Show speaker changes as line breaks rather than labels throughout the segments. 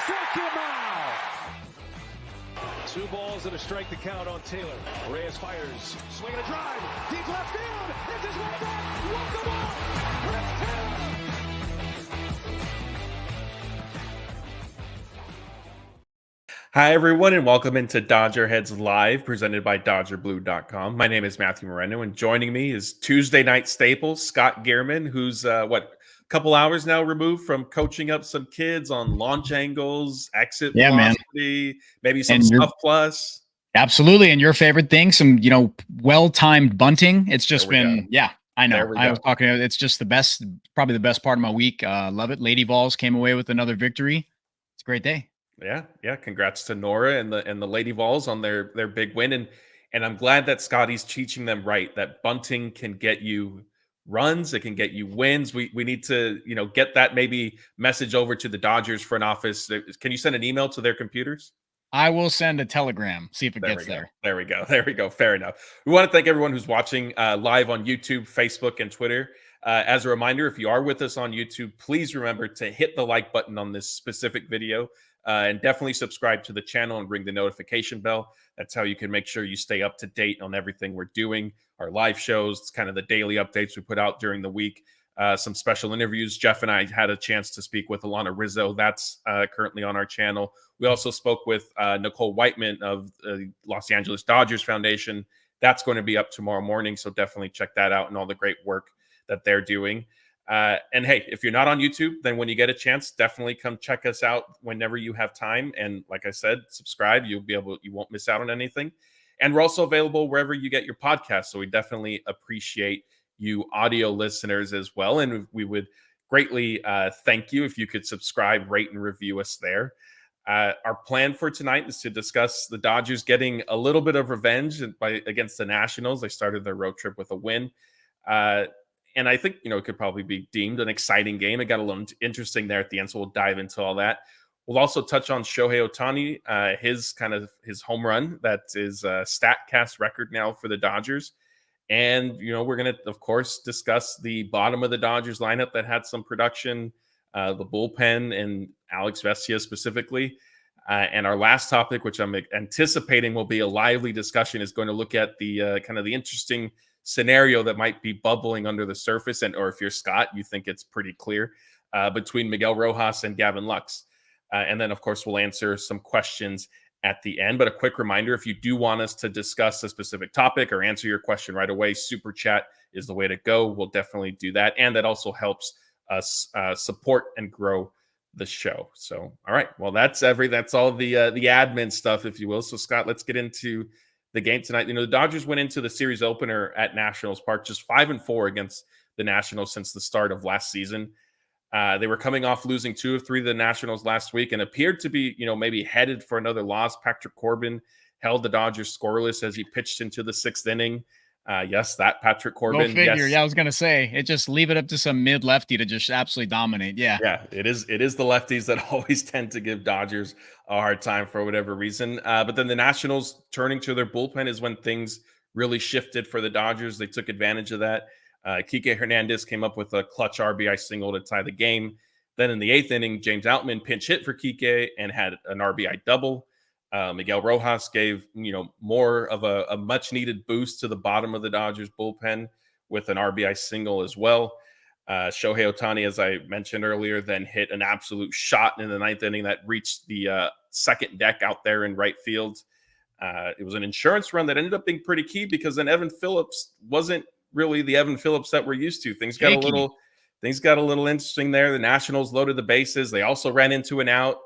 Strike him out. 2 balls and a strike to count on Taylor. Reyes fires, swing and a drive, deep left field. It's his way back. Walk him off. Chris Taylor.
Hi, everyone, and welcome into DodgerHeads Live, presented by DodgerBlue.com. My name is Matthew Moreno, and joining me is Tuesday night staple, Scott Geirman, who's, a couple hours now removed from coaching up some kids on launch angles, exit velocity, maybe some stuff plus.
Absolutely, and your favorite thing, some, well-timed bunting. It's just been, I know. I was talking, it's just the best, probably the best part of my week. Love it. Lady Vols came away with another victory. It's a great day.
Yeah. Congrats to Nora and the Lady Vols on their big win. And I'm glad that Scotty's teaching them right, that bunting can get you runs, it can get you wins. We need to, get that maybe message over to the Dodgers front office. Can you send an email to their computers?
I will send a telegram, see if it gets there.
There we go. Fair enough. We want to thank everyone who's watching live on YouTube, Facebook, and Twitter. As a reminder, if you are with us on YouTube, please remember to hit the like button on this specific video. And definitely subscribe to the channel and ring the notification bell. That's how you can make sure you stay up to date on everything we're doing. Our live shows, kind of the daily updates we put out during the week. Some special interviews. Jeff and I had a chance to speak with Alana Rizzo. That's currently on our channel. We also spoke with Nicole Whiteman of the Los Angeles Dodgers Foundation. That's going to be up tomorrow morning, so definitely check that out and all the great work that they're doing. And hey, if you're not on YouTube, then when you get a chance, definitely come check us out whenever you have time. And like I said, subscribe. You won't miss out on anything. And we're also available wherever you get your podcasts. So we definitely appreciate you audio listeners as well. And we would greatly thank you if you could subscribe, rate, and review us there. Our plan for tonight is to discuss the Dodgers getting a little bit of revenge against the Nationals. They started their road trip with a win. And I think, it could probably be deemed an exciting game. It got a little interesting there at the end, so we'll dive into all that. We'll also touch on Shohei Otani, his home run. That is a Statcast record now for the Dodgers. And, we're going to, of course, discuss the bottom of the Dodgers lineup that had some production, the bullpen and Alex Vesia specifically. And our last topic, which I'm anticipating will be a lively discussion, is going to look at the kind of the interesting scenario that might be bubbling under the surface, or if you're Scott, you think it's pretty clear, between Miguel Rojas and Gavin Lux. And then, of course, we'll answer some questions at the end. But a quick reminder, if you do want us to discuss a specific topic or answer your question right away, Super Chat is the way to go. We'll definitely do that. And that also helps us support and grow the show. So, all right. Well, that's all the admin stuff, if you will. So, Scott, let's get into the game tonight. The Dodgers went into the series opener at Nationals Park just 5-4 against the Nationals since the start of last season. They were coming off losing 2 of 3 to the Nationals last week and appeared to be, maybe headed for another loss. Patrick Corbin held the Dodgers scoreless as he pitched into the 6th inning. Yes, that Patrick Corbin.
Go figure.
Yes.
Yeah, I was gonna say it. Just leave it up to some mid lefty to just absolutely dominate. Yeah,
it is the lefties that always tend to give Dodgers a hard time for whatever reason. But then the Nationals turning to their bullpen is when things really shifted for the Dodgers. They took advantage of that. Kiké Hernandez came up with a clutch RBI single to tie the game. Then in the 8th inning, James Outman pinch hit for Kiké and had an RBI double. Miguel Rojas gave, more of a much needed boost to the bottom of the Dodgers bullpen with an RBI single as well. Shohei Otani, as I mentioned earlier, then hit an absolute shot in the 9th inning that reached the second deck out there in right field. It was an insurance run that ended up being pretty key because then Evan Phillips wasn't really the Evan Phillips that we're used to. Things got a little interesting there. The Nationals loaded the bases. They also ran into an out.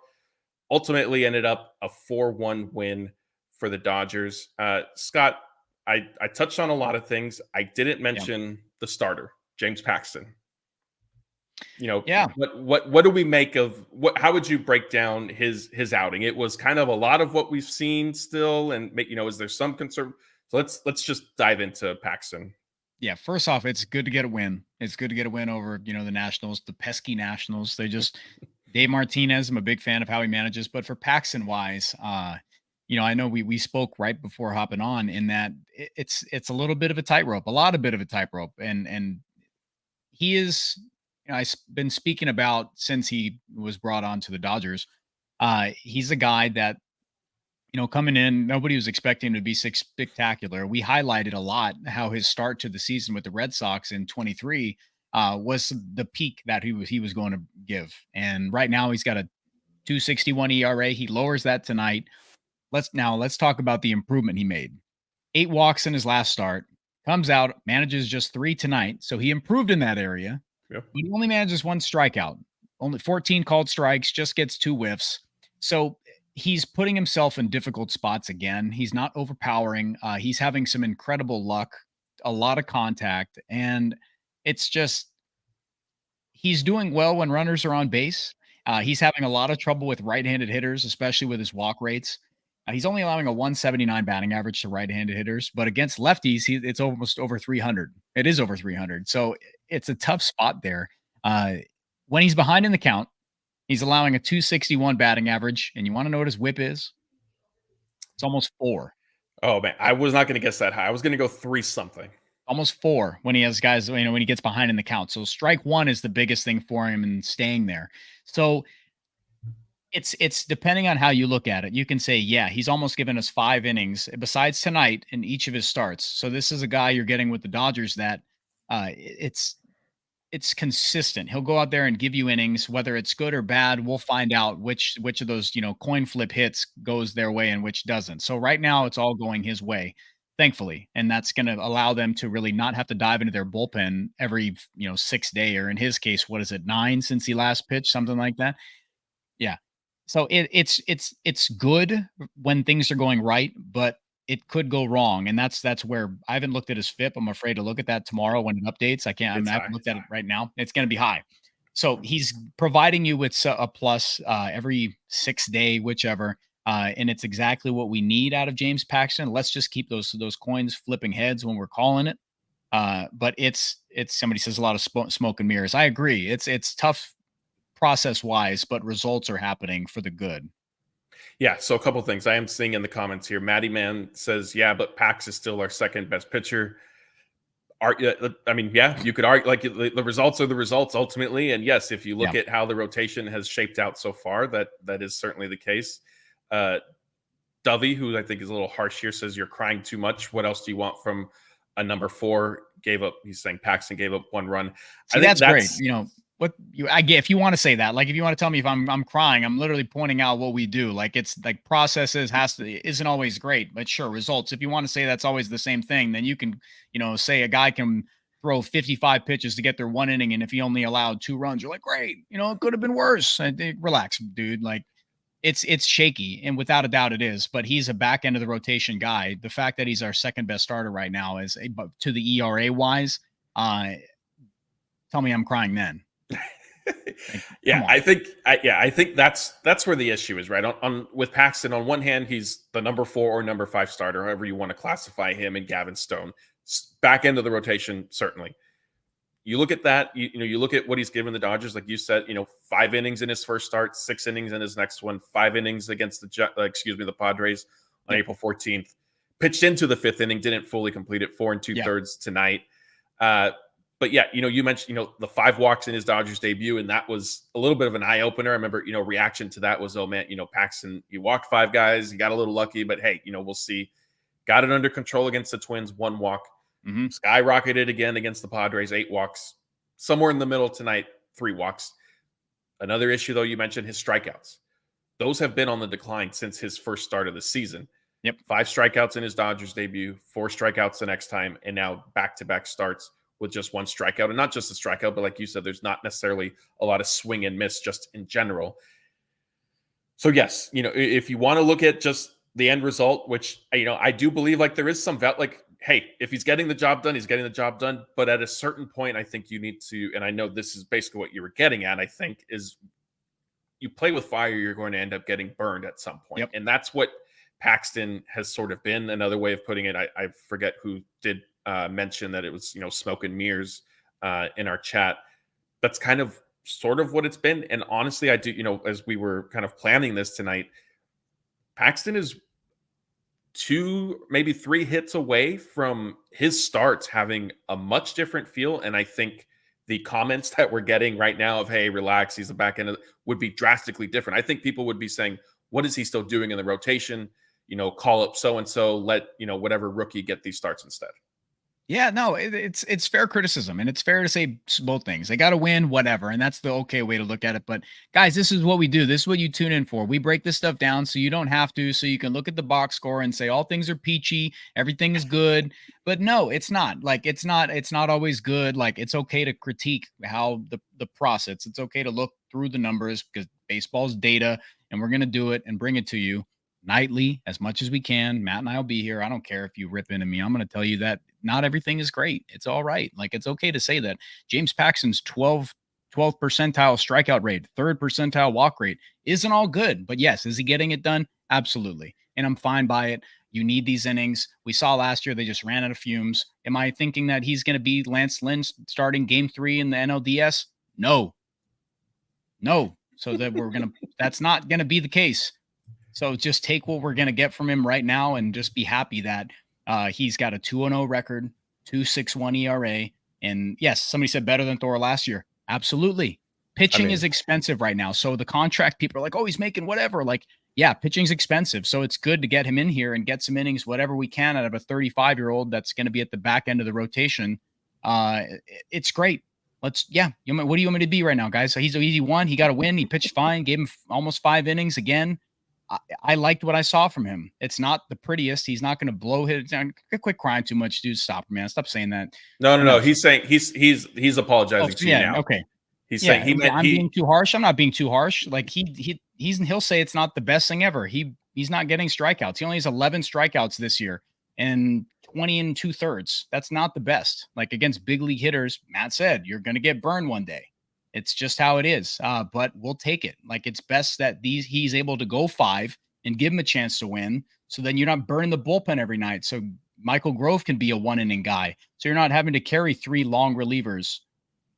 Ultimately ended up a 4-1 win for the Dodgers. Scott, I touched on a lot of things. I didn't mention the starter, James Paxton. What do we make of how would you break down his outing? It was kind of a lot of what we've seen still, and is there some concern? So let's just dive into Paxton.
Yeah, first off, it's good to get a win. It's good to get a win over, the Nationals, the pesky Nationals. They just Dave Martinez, I'm a big fan of how he manages, but for Paxton wise, I know we spoke right before hopping on in that it's a little bit of a tightrope, and he is, I've been speaking about since he was brought on to the Dodgers, He's a guy that, coming in, nobody was expecting him to be spectacular. We highlighted a lot how his start to the season with the Red Sox in 23 was the peak that he was going to give. And right now he's got a 2.61 ERA. He lowers that tonight. Let's talk about the improvement he made. 8 walks in his last start. Comes out, manages just 3 tonight. So he improved in that area.
Yep.
But he only manages 1 strikeout. Only 14 called strikes, just gets 2 whiffs. So he's putting himself in difficult spots again. He's not overpowering. He's having some incredible luck, a lot of contact, and it's just he's doing well when runners are on base. He's having a lot of trouble with right-handed hitters, especially with his walk rates. He's only allowing a 179 batting average to right-handed hitters, but against lefties, it's almost over 300. It is over 300. So it's a tough spot there. When he's behind in the count, he's allowing a 261 batting average. And you want to know what his whip is? It's almost 4.
Oh, man. I was not going to guess that high. I was going to go 3 something.
Almost 4 when he has guys, when he gets behind in the count. So strike 1 is the biggest thing for him and staying there. So it's depending on how you look at it. You can say, yeah, he's almost given us 5 innings besides tonight in each of his starts. So this is a guy you're getting with the Dodgers that it's consistent. He'll go out there and give you innings, whether it's good or bad. We'll find out which of those, coin flip hits goes their way and which doesn't. So right now it's all going his way, thankfully. And that's going to allow them to really not have to dive into their bullpen every, 6th day, or in his case, what is it, 9 since he last pitched, something like that. Yeah. So it's good when things are going right, but it could go wrong. And that's where I haven't looked at his FIP. I'm afraid to look at that tomorrow when it updates. I haven't looked at it right now. It's going to be high. So he's providing you with a plus every 6th day, whichever. And it's exactly what we need out of James Paxton. Let's just keep those coins flipping heads when we're calling it. But it's somebody says a lot of smoke and mirrors. I agree. It's tough process wise, but results are happening for the good.
Yeah, so a couple of things I am seeing in the comments here. Matty Man says, yeah, but Pax is still our second best pitcher. Yeah, you could argue, like, the results are the results ultimately. And yes, if you look at how the rotation has shaped out so far, that is certainly the case. Dovey, who I think is a little harsh here, says you're crying too much. What else do you want from a number 4? He's saying Paxton gave up 1 run.
See, I think that's great. I get, if you want to say that, like, if you want to tell me if I'm crying, I'm literally pointing out what we do. Like, it's like processes isn't always great, but sure, results. If you want to say that's always the same thing, then you can, say a guy can throw 55 pitches to get their 1 inning, and if he only allowed 2 runs, you're like, great, it could have been worse. Relax, dude. Like, it's shaky, and without a doubt it is. But he's a back end of the rotation guy. The fact that he's our second best starter right now is to the ERA wise. Tell me I'm crying then.
Yeah, I think that's where the issue is, right? On with Paxton, on one hand, he's the number 4 or number 5 starter, however you want to classify him, and Gavin Stone, back end of the rotation, certainly. You look at that, you look at what he's given the Dodgers, like you said, 5 innings in his first start, 6 innings in his next one, 5 innings against the Padres on April 14th. Pitched into the 5th inning, didn't fully complete it, 4 2/3 tonight. But yeah, you mentioned, the 5 walks in his Dodgers debut, and that was a little bit of an eye opener. I remember, reaction to that was, oh man, Paxton, he walked 5 guys, he got a little lucky, but hey, we'll see. Got it under control against the Twins, 1 walk. Skyrocketed again against the Padres, 8 walks. Somewhere in the middle tonight, 3 walks. Another issue, though, you mentioned his strikeouts. Those have been on the decline since his first start of the season.
Yep.
5 strikeouts in his Dodgers debut, 4 strikeouts the next time, and now back-to-back starts with just 1 strikeout. And not just a strikeout, but like you said, there's not necessarily a lot of swing and miss just in general. So yes, if you want to look at just the end result, which, I do believe, like, there is some hey, if he's getting the job done, he's getting the job done. But at a certain point, I think you need to, and I know this is basically what you were getting at, I think, is you play with fire, you're going to end up getting burned at some point.
Yep.
And that's what Paxton has sort of been. Another way of putting it, I forget who did mention that it was, smoke and mirrors in our chat. That's kind of sort of what it's been. And honestly, I do, as we were kind of planning this tonight, Paxton is 2, maybe 3 hits away from his starts having a much different feel. And I think the comments that we're getting right now of, hey, relax, he's the back end, would be drastically different. I think people would be saying, what is he still doing in the rotation? Call up so-and-so, let, whatever rookie get these starts instead.
Yeah, no, it's fair criticism, and it's fair to say both things. They got to win, whatever, and that's the okay way to look at it. But guys, this is what we do. This is what you tune in for. We break this stuff down so you don't have to, so you can look at the box score and say all things are peachy, everything is good. But no, it's not. Like it's not always good. Like it's okay to critique how the process. It's okay to look through the numbers because baseball's data, and we're gonna do it and bring it to you nightly as much as we can. Matt and I will be here. I don't care if you rip into me. I'm going to tell you that not everything is great. It's all right. Like it's okay to say that. James Paxton's 12th percentile strikeout rate, 3rd percentile walk rate isn't all good. But yes, is he getting it done? Absolutely. And I'm fine by it. You need these innings. We saw last year they just ran out of fumes. Am I thinking that he's going to be Lance Lynn starting game 3 in the NLDS? No. So that that's not going to be the case. So just take what we're going to get from him right now and just be happy that he's got a 2-0 record, 2.61 ERA. And yes, somebody said better than Thor last year. Absolutely. Pitching is expensive right now. So the contract people are like, oh, he's making whatever. Like, yeah, pitching's expensive. So it's good to get him in here and get some innings, whatever we can out of a 35-year-old that's going to be at the back end of the rotation. It's great. What do you want me to be right now, guys? So he won. He got a win. He pitched fine. Gave him almost 5 innings again. I liked what I saw from him. It's not the prettiest. He's not going to blow hit down. Quit crying too much, dude. Stop, man. Stop saying that.
No. He's saying he's apologizing to you now.
Okay.
He's saying
I'm being too harsh. I'm not being too harsh. Like he'll say it's not the best thing ever. He's not getting strikeouts. He only has 11 strikeouts this year and 20 and 2/3. That's not the best. Like against big league hitters, Matt said, you're going to get burned one day. It's just how it is. But we'll take it. Like it's best that he's able to go 5 and give him a chance to win. So then you're not burning the bullpen every night. So Michael Grove can be a 1-inning guy. So you're not having to carry 3 long relievers.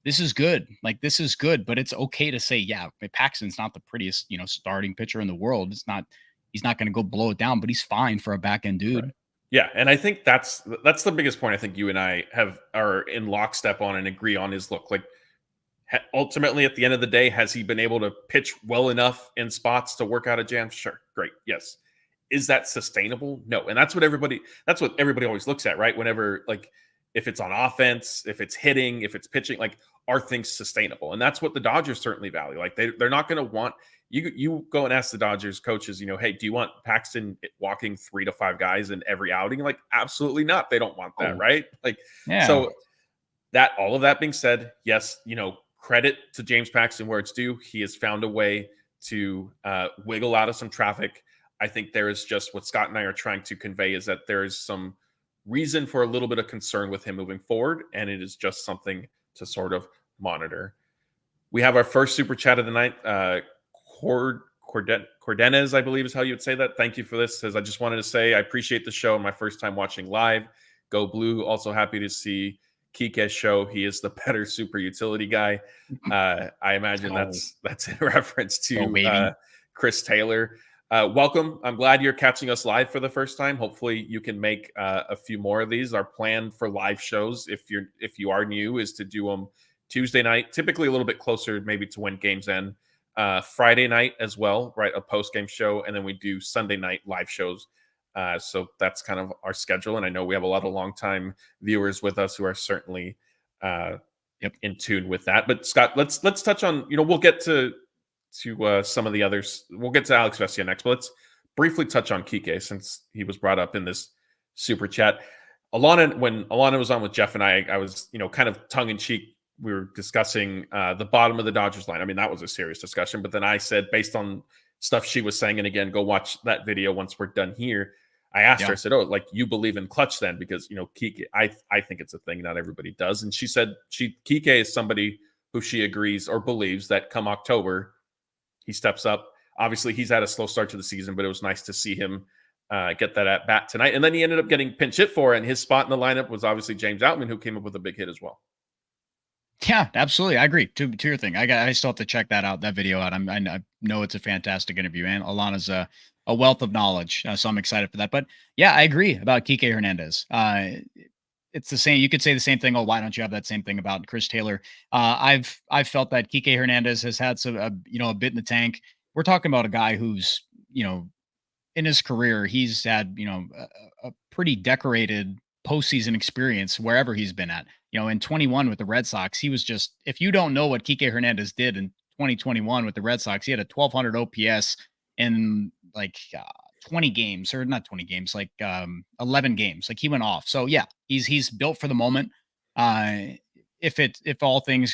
This is good. Like this is good, but it's okay to say, yeah, Paxton's not the prettiest, starting pitcher in the world. He's not going to go blow it down, but he's fine for a back end dude.
Right. Yeah. And I think that's the biggest point I think you and I are in lockstep on and agree on is look, like, ultimately, at the end of the day, has he been able to pitch well enough in spots to work out a jam? Sure. Great. Yes. Is that sustainable? No. And that's what everybody always looks at, right? Whenever, like, if it's on offense, if it's hitting, if it's pitching, like, are things sustainable? And that's what the Dodgers certainly value. Like, they're not going to want you go and ask the Dodgers coaches, hey, do you want Paxton walking 3 to 5 guys in every outing? Like, absolutely not. They don't want that, right? Like, yeah. So all of that being said, yes, credit to James Paxton where it's due. He has found a way to wiggle out of some traffic. I think there is just what Scott and I are trying to convey is that there is some reason for a little bit of concern with him moving forward, and it is just something to sort of monitor. We have our first super chat of the night. Cordenez, I believe is how you would say that. Thank you for this. Says, I just wanted to say I appreciate the show. My first time watching live. Go Blue. Also happy to see Kiké show. He is the better super utility guy. I imagine that's in reference to Chris Taylor. Welcome. I'm glad you're catching us live for the first time. Hopefully you can make a few more of these. Our plan for live shows, if you are new, is to do them Tuesday night, typically a little bit closer maybe to when games end. Friday night as well, right? A post-game show, and then we do Sunday night live shows. So that's kind of our schedule. And I know we have a lot of longtime viewers with us who are certainly in tune with that. But Scott, let's touch on, we'll get to some of the others. We'll get to Alex Vesia next, but let's briefly touch on Kiké since he was brought up in this super chat. When Alana was on with Jeff and I was, kind of tongue in cheek. We were discussing the bottom of the Dodgers line. I mean, that was a serious discussion, but then I said, based on stuff she was saying, and again, go watch that video once we're done here. I asked her, I said, oh, like you believe in clutch then? Because, Kiké, I think it's a thing. Not everybody does. And she said Kiké is somebody who she agrees or believes that come October, he steps up. Obviously, he's had a slow start to the season, but it was nice to see him get that at bat tonight. And then he ended up getting pinch hit for, and his spot in the lineup was obviously James Outman, who came up with a big hit as well.
Yeah, absolutely. I agree. To your thing, I still have to check that video out. I know it's a fantastic interview, and Alana's a wealth of knowledge, so I'm excited for that. But yeah, I agree about Kiké Hernandez. it's the same. You could say the same thing. Oh, why don't you have that same thing about Chris Taylor? I've felt that Kiké Hernandez has had a bit in the tank. We're talking about a guy who's, in his career, he's had, a pretty decorated postseason experience wherever he's been at. In 21 with the Red Sox, he was just, if you don't know what Kiké Hernandez did in 2021 with the Red Sox, he had a 1200 OPS in like 20 games, or not 20 games, like 11 games. Like he went off. So yeah, he's built for the moment. If all things,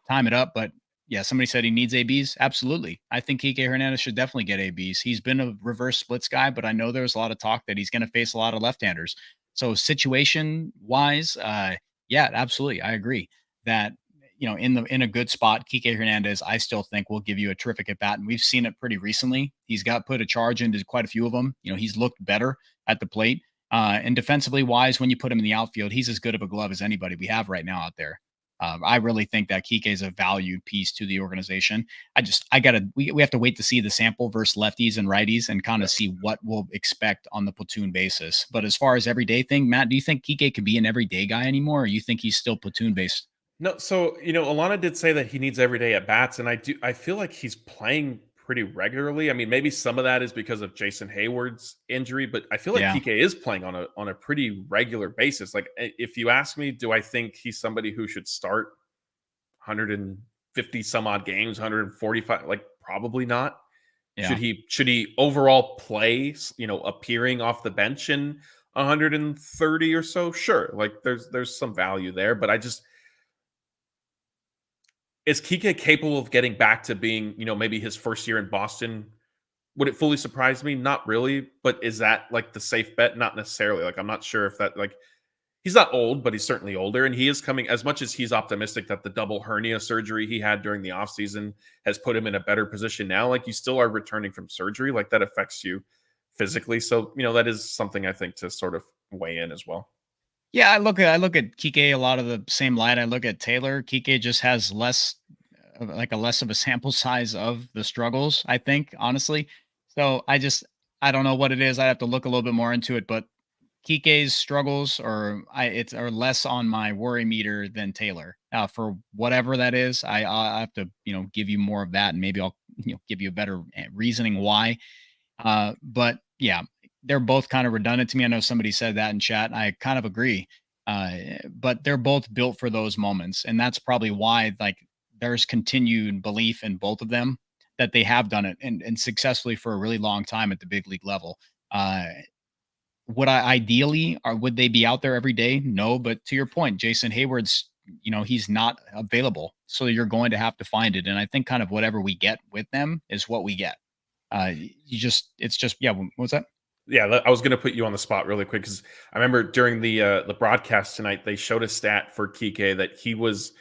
time it up, but yeah, somebody said he needs ABs. Absolutely. I think Kiké Hernandez should definitely get ABs. He's been a reverse splits guy, but I know there's a lot of talk that he's going to face a lot of left-handers. So situation wise, yeah, absolutely. I agree that, in a good spot, Kiké Hernandez, I still think will give you a terrific at bat. And we've seen it pretty recently. He's got put a charge into quite a few of them. He's looked better at the plate. And defensively wise, when you put him in the outfield, he's as good of a glove as anybody we have right now out there. I really think that Kiké is a valued piece to the organization. We have to wait to see the sample versus lefties and righties and kind of see what we'll expect on the platoon basis. But as far as everyday thing, Matt, do you think Kiké could be an everyday guy anymore, or you think he's still platoon based?
No, so Alana did say that he needs everyday at bats, and I feel like he's playing pretty regularly. I mean, maybe some of that is because of Jason Hayward's injury, but I feel like
Yeah.
Kiké is playing on a pretty regular basis. Like, if you ask me, do I think he's somebody who should start 150 some odd games, 145? Like, probably not.
Yeah.
Should he overall play, appearing off the bench in 130 or so? Sure. Like, there's some value there, but is Kiké capable of getting back to being, maybe his first year in Boston? Would it fully surprise me? Not really. But is that like the safe bet? Not necessarily. Like, I'm not sure if that, like, he's not old, but he's certainly older. And he is coming, as much as he's optimistic that the double hernia surgery he had during the offseason has put him in a better position now. Like, you still are returning from surgery. Like, that affects you physically. So, that is something I think to sort of weigh in as well.
Yeah, I look at Kiké a lot of the same light. I look at Taylor. Kiké just has less of a sample size of the struggles, I think, honestly. So I don't know what it is. I have to look a little bit more into it, but Kiké's struggles are less on my worry meter than Taylor. For whatever that is, I have to give you more of that, and maybe I'll give you a better reasoning why. But yeah, they're both kind of redundant to me. I know somebody said that in chat. I kind of agree. But they're both built for those moments. And that's probably why, like, there's continued belief in both of them that they have done it and successfully for a really long time at the big league level. Would I ideally, or would they be out there every day? No, but to your point, Jason Hayward's, he's not available. So you're going to have to find it. And I think kind of whatever we get with them is what we get. Yeah. What's that?
Yeah, I was going to put you on the spot really quick because I remember during the broadcast tonight, they showed a stat for Kiké that he was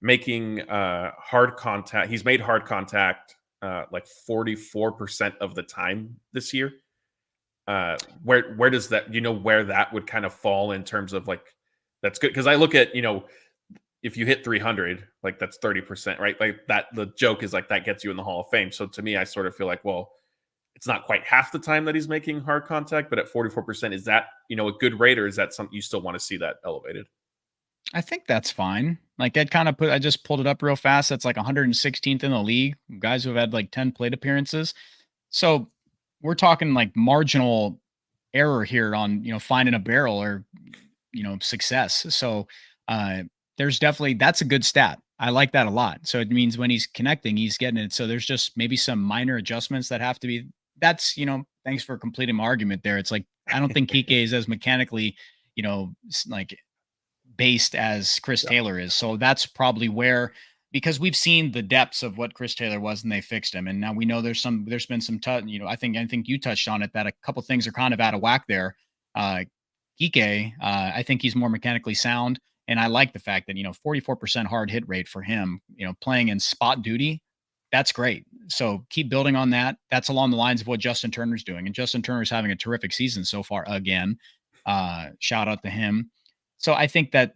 making hard contact. He's made hard contact like 44% of the time this year. Where does that, where that would kind of fall in terms of, like, that's good? Because I look at, if you hit 300, like, that's 30%, right? Like, that, the joke is like that gets you in the Hall of Fame. So to me, I sort of feel like, well, it's not quite half the time that he's making hard contact, but at 44%, is that, a good rate, or is that something you still want to see that elevated?
I think that's fine. Like, I just pulled it up real fast. That's like 116th in the league. Guys who have had like 10 plate appearances. So we're talking like marginal error here on, finding a barrel or, success. So there's definitely, that's a good stat. I like that a lot. So it means when he's connecting, he's getting it. So there's just maybe some minor adjustments that have to be, that's, thanks for completing my argument there. It's like, I don't think Kiké is as mechanically, like based as Chris Taylor is. So that's probably where, because we've seen the depths of what Chris Taylor was and they fixed him. And now we know there's been some, I think you touched on it, that a couple things are kind of out of whack there. Kiké, I think he's more mechanically sound. And I like the fact that, 44% hard hit rate for him, playing in spot duty. That's great. So keep building on that. That's along the lines of what Justin Turner's doing. And Justin Turner's having a terrific season so far again. Shout out to him. So I think that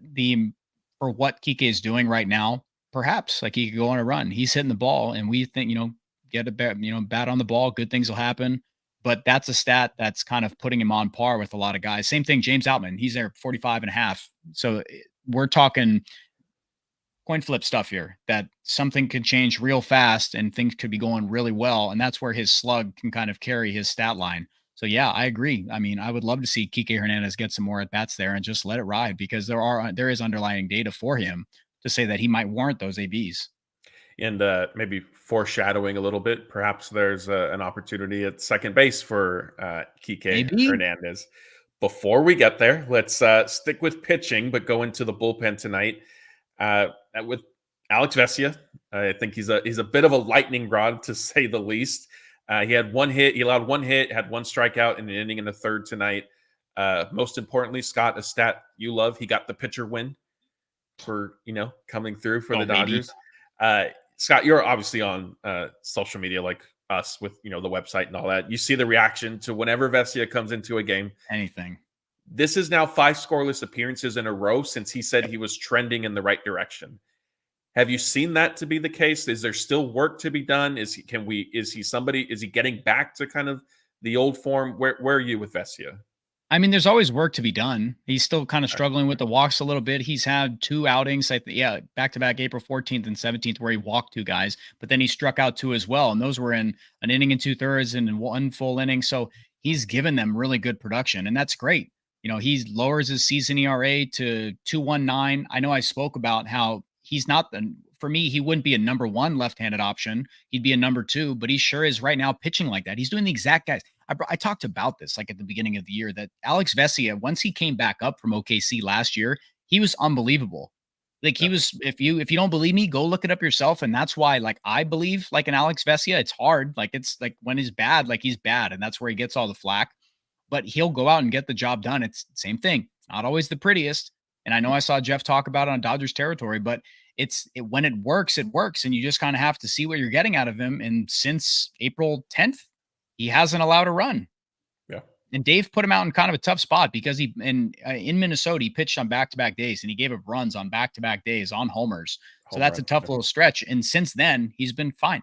for what Kiké is doing right now, perhaps like he could go on a run. He's hitting the ball and we think, get a bat on the ball, good things will happen. but that's a stat that's kind of putting him on par with a lot of guys. Same thing, James Outman, he's there 45.5. So we're talking coin flip stuff here, that something could change real fast and things could be going really well. And that's where his slug can kind of carry his stat line. So yeah, I agree. I mean, I would love to see Kiké Hernandez get some more at bats there and just let it ride, because there is underlying data for him to say that he might warrant those ABs.
And maybe foreshadowing a little bit, perhaps there's an opportunity at second base for Kiké Hernandez. Before we get there, let's stick with pitching, but go into the bullpen tonight with Alex Vesia. I think he's a bit of a lightning rod, to say the least. He had one hit. He allowed one hit, had one strikeout in an inning in the third tonight. Most importantly, Scott, a stat you love, he got the pitcher win for, coming through for the Dodgers. Scott, you're obviously on social media like us with, the website and all that. You see the reaction to whenever Vesia comes into a game.
Anything.
This is now 5 scoreless appearances in a row since he said he was trending in the right direction. Have you seen that to be the case? Is there still work to be done? Is he getting back to kind of the old form? Where are you with Vesia?
I mean, there's always work to be done. He's still kind of struggling with the walks a little bit. He's had 2 outings, back-to-back April 14th and 17th, where he walked 2 guys, but then he struck out 2 as well. And those were in an inning and 2/3 and in 1 full inning. So he's given them really good production, and that's great. He lowers his season ERA to 2.19. I know I spoke about how he's not for me, he wouldn't be a number 1 left-handed option. He'd be a number 2, but he sure is right now pitching like that. He's doing the exact guys. I talked about this like at the beginning of the year, that Alex Vesia, once he came back up from OKC last year, he was unbelievable. Like he was, if you don't believe me, go look it up yourself. And that's why, like, I believe like an Alex Vesia, it's hard. Like it's like when he's bad, like he's bad. And that's where he gets all the flack, but he'll go out and get the job done. It's the same thing. It's not always the prettiest. And I know I saw Jeff talk about it on Dodgers territory, but when it works, it works. And you just kind of have to see what you're getting out of him. And since April 10th, he hasn't allowed a run.
Yeah.
And Dave put him out in kind of a tough spot because in Minnesota, he pitched on back-to-back days and he gave up runs on back-to-back days on homers. So that's a tough little stretch. And since then, he's been fine.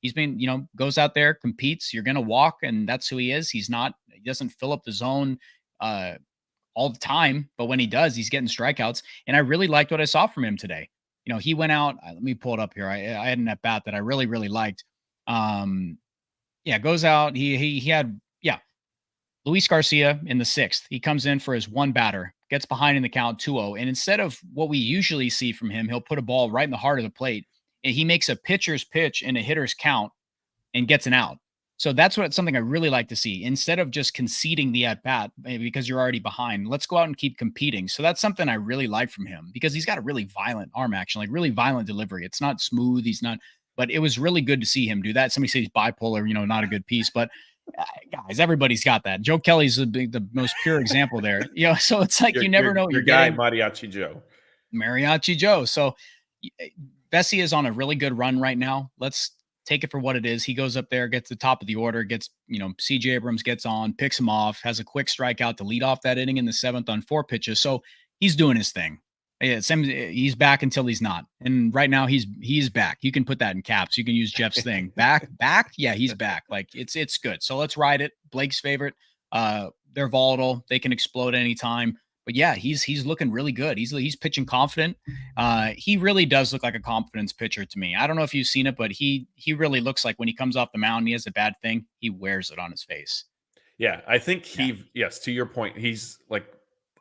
He's been, goes out there, competes. You're going to walk, and that's who he is. He doesn't fill up the zone all the time, but when he does, he's getting strikeouts. And I really liked what I saw from him today. He went out. Let me pull it up here. I had an at bat that I really, really liked. Goes out. He had Luis Garcia in the 6th. He comes in for his 1 batter, gets behind in the count 2-0. And instead of what we usually see from him, he'll put a ball right in the heart of the plate. And he makes a pitcher's pitch in a hitter's count and gets an out. So that's something I really like to see. Instead of just conceding the at bat because you're already behind, let's go out and keep competing. So that's something I really like from him, because he's got a really violent arm action, like really violent delivery. It's not smooth. But it was really good to see him do that. Somebody says he's bipolar, not a good piece, but guys, everybody's got that. Joe Kelly's the most pure example there. So it's like you never know what
your guy, Mariachi Joe. So
Vesia is on a really good run right now. Let's take it for what it is. He goes up there, gets the top of the order, gets, CJ Abrams gets on, picks him off, has a quick strikeout to lead off that inning in the 7th on 4 pitches. So he's doing his thing. Yeah, he's back until he's not. And right now he's back. You can put that in caps. You can use Jeff's thing. Back. Yeah, he's back. Like it's good. So let's ride it. Blake's favorite. They're volatile. They can explode anytime. But yeah, he's looking really good. He's pitching confident. He really does look like a confidence pitcher to me. I don't know if you've seen it, but he really looks like when he comes off the mound, he has a bad thing, he wears it on his face.
Yeah, I think yes, to your point, he's like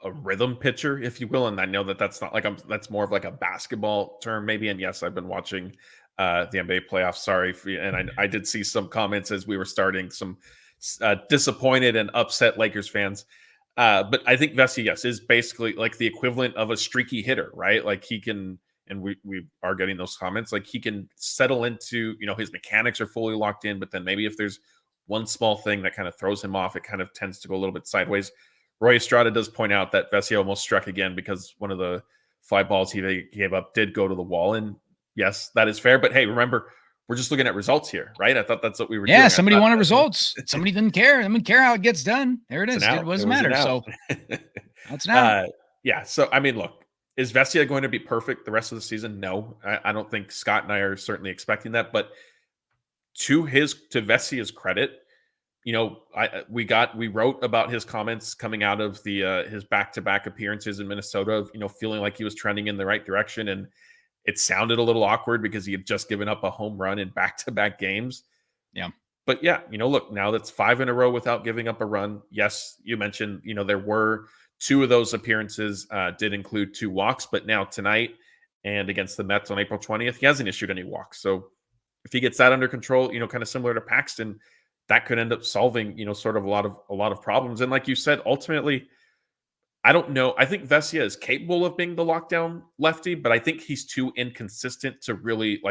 a rhythm pitcher, if you will. And I know that's not like that's more of like a basketball term maybe. And yes, I've been watching the NBA playoffs. Sorry. And I did see some comments as we were starting, some disappointed and upset Lakers fans. But I think Vesia, yes, is basically like the equivalent of a streaky hitter, right? Like he can, and we are getting those comments, like he can settle into, his mechanics are fully locked in, but then maybe if there's one small thing that kind of throws him off, it kind of tends to go a little bit sideways. Roy Estrada does point out that Vesia almost struck again because one of the fly balls he gave up did go to the wall. And yes, that is fair. But hey, remember, we're just looking at results here, right? I thought that's what we were doing.
Yeah, somebody wanted results. Somebody didn't care. They didn't care how it gets done. There it is. It doesn't matter. So that's now.
Yeah. So, I mean, look, is Vesia going to be perfect the rest of the season? No, I don't think Scott and I are certainly expecting that. But to Vesia's credit, we wrote about his comments coming out of the his back-to-back appearances in Minnesota, feeling like he was trending in the right direction, and it sounded a little awkward because he had just given up a home run in back-to-back games.
Yeah.
But yeah, look, now that's 5 in a row without giving up a run. Yes, you mentioned, there were 2 of those appearances did include 2 walks, but now tonight and against the Mets on April 20th, he hasn't issued any walks. So if he gets that under control, kind of similar to Paxton, that could end up solving, sort of a lot of problems. And like you said, ultimately, I don't know. I think Vesia is capable of being the lockdown lefty, but I think he's too inconsistent to really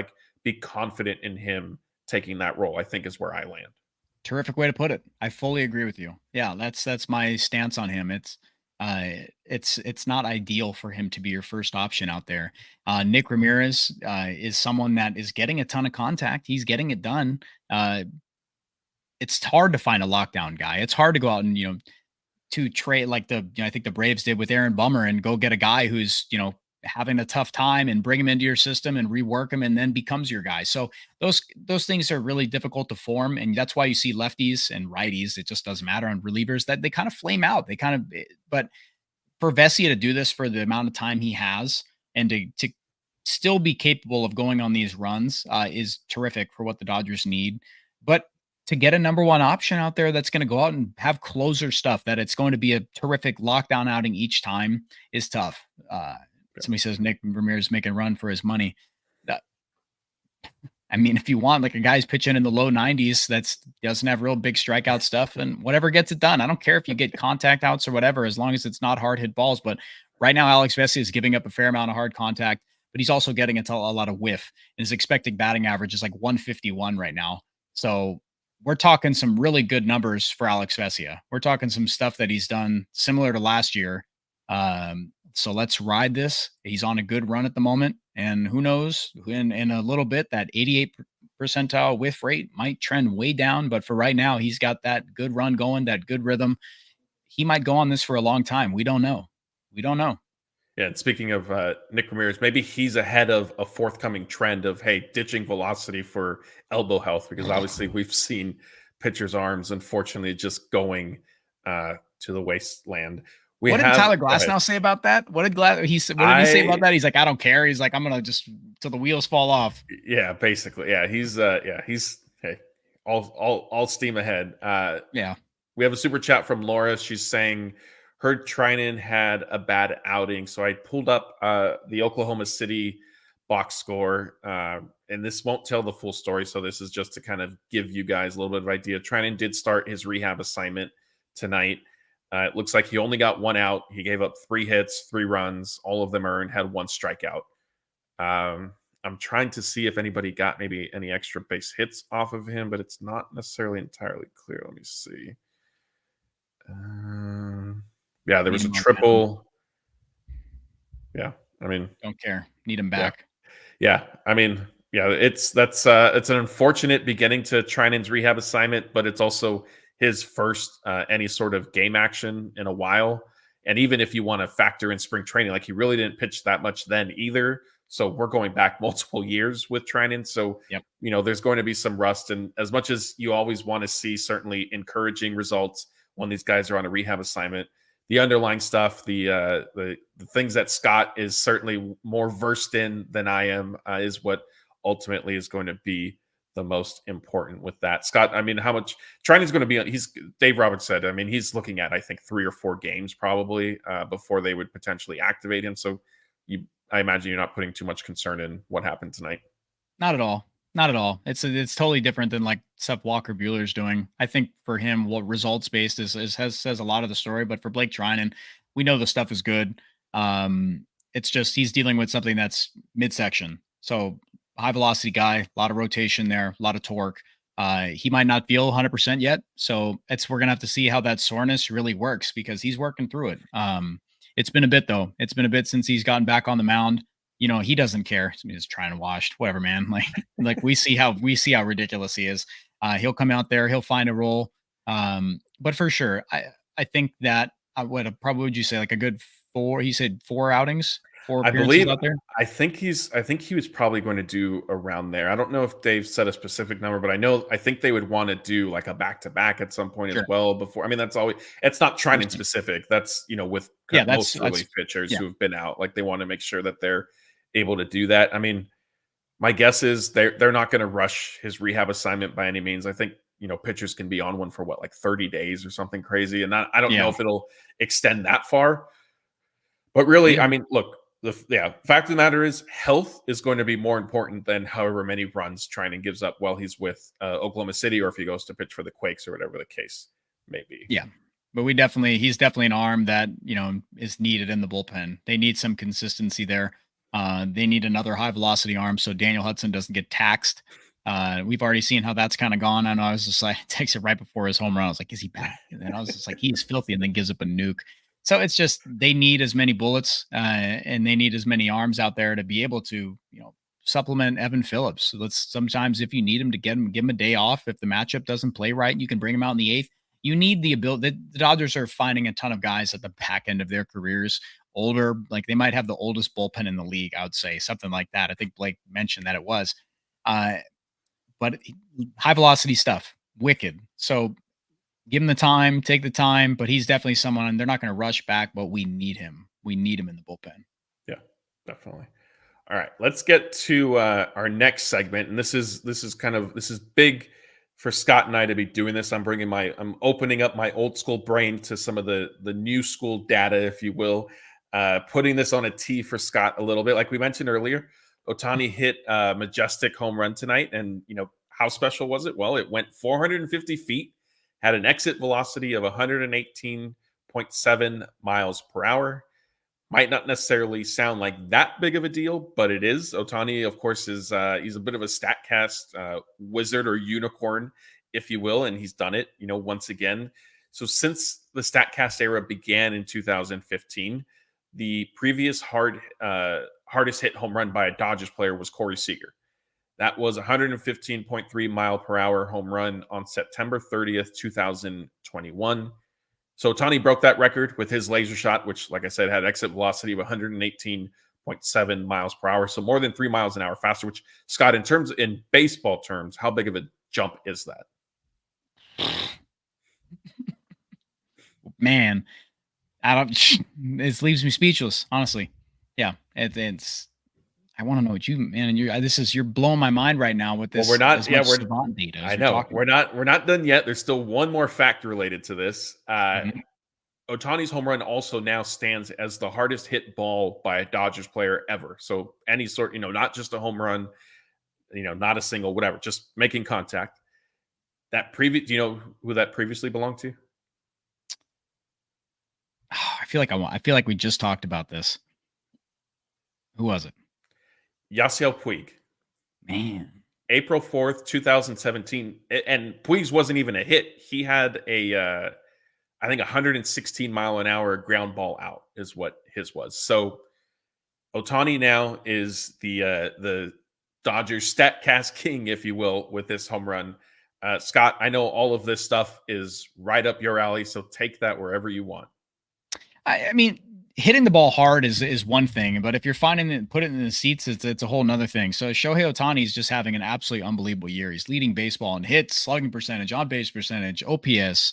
be confident in him taking that role, I think, is where I land.
Terrific way to put it. I fully agree with you. Yeah, that's my stance on him. It's not ideal for him to be your first option out there. Nick Ramirez is someone that is getting a ton of contact. He's getting it done. It's hard to find a lockdown guy. It's hard to go out and to trade like I think the Braves did with Aaron Bummer and go get a guy who's having a tough time and bring him into your system and rework him and then becomes your guy. So those things are really difficult to form. And that's why you see lefties and righties. It just doesn't matter on relievers that they kind of flame out. But for Vesia to do this for the amount of time he has and to still be capable of going on these runs is terrific for what the Dodgers need. But to get a number 1 option out there that's going to go out and have closer stuff, that it's going to be a terrific lockdown outing each time is tough. Somebody says Nick Ramirez making a run for his money. If you want a guy's pitching in the low 90s, doesn't have real big strikeout stuff, and whatever gets it done. I don't care if you get contact outs or whatever, as long as it's not hard hit balls. But right now, Alex Vesia is giving up a fair amount of hard contact, but he's also getting a lot of whiff. And his expected batting average is 151 right now. So we're talking some really good numbers for Alex Vesia. We're talking some stuff that he's done similar to last year. So let's ride this. He's on a good run at the moment. And who knows, in a little bit, that 88 percentile whiff rate might trend way down. But for right now, he's got that good run going, that good rhythm. He might go on this for a long time. We don't know.
Yeah, and speaking of Nick Ramirez, maybe he's ahead of a forthcoming trend of, hey, ditching velocity for elbow health, because obviously we've seen pitchers' arms, unfortunately, just going to the wasteland.
What did Tyler Glasnow say about that? What did he say about that? He's like, I don't care. He's like, I'm gonna just till the wheels fall off.
Yeah, basically. Yeah, he's hey, all steam ahead.
Yeah.
We have a super chat from Laura. She's saying heard Treinen had a bad outing. So I pulled up the Oklahoma City box score, and this won't tell the full story. So this is just to kind of give you guys a little bit of idea. Treinen did start his rehab assignment tonight. It looks like he only got 1 out. He gave up 3 hits, 3 runs, all of them earned, had 1 strikeout. I'm trying to see if anybody got maybe any extra base hits off of him, but it's not necessarily entirely clear. Let me see. Yeah, there was a triple. Yeah,
don't care. Need him back.
Yeah, it's an unfortunate beginning to Treinen's rehab assignment, but it's also his first any sort of game action in a while. And even if you want to factor in spring training, he really didn't pitch that much then either. So we're going back multiple years with Treinen. So,
yep.
There's going to be some rust. And as much as you always want to see certainly encouraging results when these guys are on a rehab assignment, the underlying stuff, the things that Scott is certainly more versed in than I am is what ultimately is going to be the most important with that. Scott, how much Treinen's going to be on? Dave Roberts said, he's looking at, I think, 3 or 4 games probably before they would potentially activate him. So I imagine you're not putting too much concern in what happened tonight.
Not at all. It's totally different than stuff Walker Buehler's doing. I think for him, what results based says a lot of the story. But for Blake Treinen, we know the stuff is good. It's just he's dealing with something that's midsection. So high velocity guy, a lot of rotation there, a lot of torque. He might not feel 100% yet. So we're going to have to see how that soreness really works because he's working through it. It's been a bit though. It's been a bit since he's gotten back on the mound. He doesn't care. He's trying to wash, whatever, man. We see how ridiculous he is. He'll come out there, he'll find a role. But for sure, I think that what probably would you say a good 4? He said 4 outings. 4
I
appearances
believe,
out there?
I think he was probably going to do around there. I don't know if they've set a specific number, but I think they would want to do like a back-to-back at some point as
Sure.
well before. I mean, that's always, it's not Trinan
Understand.
specific. That's, with
Yeah,
most
that's
relief pitchers
yeah.
who have been out. Like they want to make sure that they're able to do that. I mean, my guess is they're not going to rush his rehab assignment by any means. I think, pitchers can be on one for what, like 30 days or something crazy. And I don't know
Yeah.
if it'll extend that far. But really,
Yeah.
I mean, look, fact of the matter is health is going to be more important than however many runs Trinan gives up while he's with Oklahoma City, or if he goes to pitch for the Quakes or whatever the case may be.
Yeah. But he's definitely an arm that, is needed in the bullpen. They need some consistency there. They need another high velocity arm so Daniel Hudson doesn't get taxed. We've already seen how that's kind of gone. I know I was just like, takes it right before his home run. I was like, is he back? And then I was just like, he's filthy, and then gives up a nuke. So it's just, they need as many bullets and they need as many arms out there to be able to, supplement Evan Phillips. So sometimes if you need him to give him a day off, if the matchup doesn't play right, you can bring him out in the 8th. You need the ability. The Dodgers are finding a ton of guys at the back end of their careers, older, like they might have the oldest bullpen in the league, I would say, something like that. I think Blake mentioned that it was. But high velocity stuff, wicked. So give him the time, take the time, but he's definitely someone, they're not going to rush back, but we need him. We need him in the bullpen.
Yeah, definitely. All right, let's get to our next segment. And this is big for Scott and I to be doing this. I'm opening up my old school brain to some of the new school data, if you will, putting this on a tee for Scott a little bit. Like we mentioned earlier, Ohtani hit a majestic home run tonight. And, how special was it? Well, it went 450 feet, had an exit velocity of 118.7 miles per hour. Might not necessarily sound like that big of a deal, but it is. Ohtani, of course, he's a bit of a Statcast wizard or unicorn, if you will, and he's done it, once again. So since the Statcast era began in 2015, the previous hardest hit home run by a Dodgers player was Corey Seager. That was 115.3 mile per hour home run on September 30th, 2021. So Ohtani broke that record with his laser shot, which, like I said, had exit velocity of 118.7 miles per hour. So more than 3 miles an hour faster, which, Scott, in baseball terms, how big of a jump is that?
Man, it leaves me speechless, honestly. Yeah, it's. I want to know what you're blowing my mind right now with this.
Well, we're not. Yeah, we're
data.
I know we're not done yet. There's still one more fact related to this. Ohtani's home run also now stands as the hardest hit ball by a Dodgers player ever. So any sort, not just a home run, not a single, whatever, just making contact. Do you know who that previously belonged to?
I feel like we just talked about this. Who was it?
Yasiel Puig.
Man.
April 4th, 2017. And Puig's wasn't even a hit. He had I think 116 mile an hour ground ball out is what his was. So Ohtani now is the Dodgers Statcast king, if you will, with this home run. Scott, I know all of this stuff is right up your alley, so take that wherever you want.
I mean, hitting the ball hard is one thing, but if you're finding it, put it in the seats, it's a whole nother thing. So Shohei Otani is just having an absolutely unbelievable year. He's leading baseball in hits, slugging percentage, on base percentage, OPS,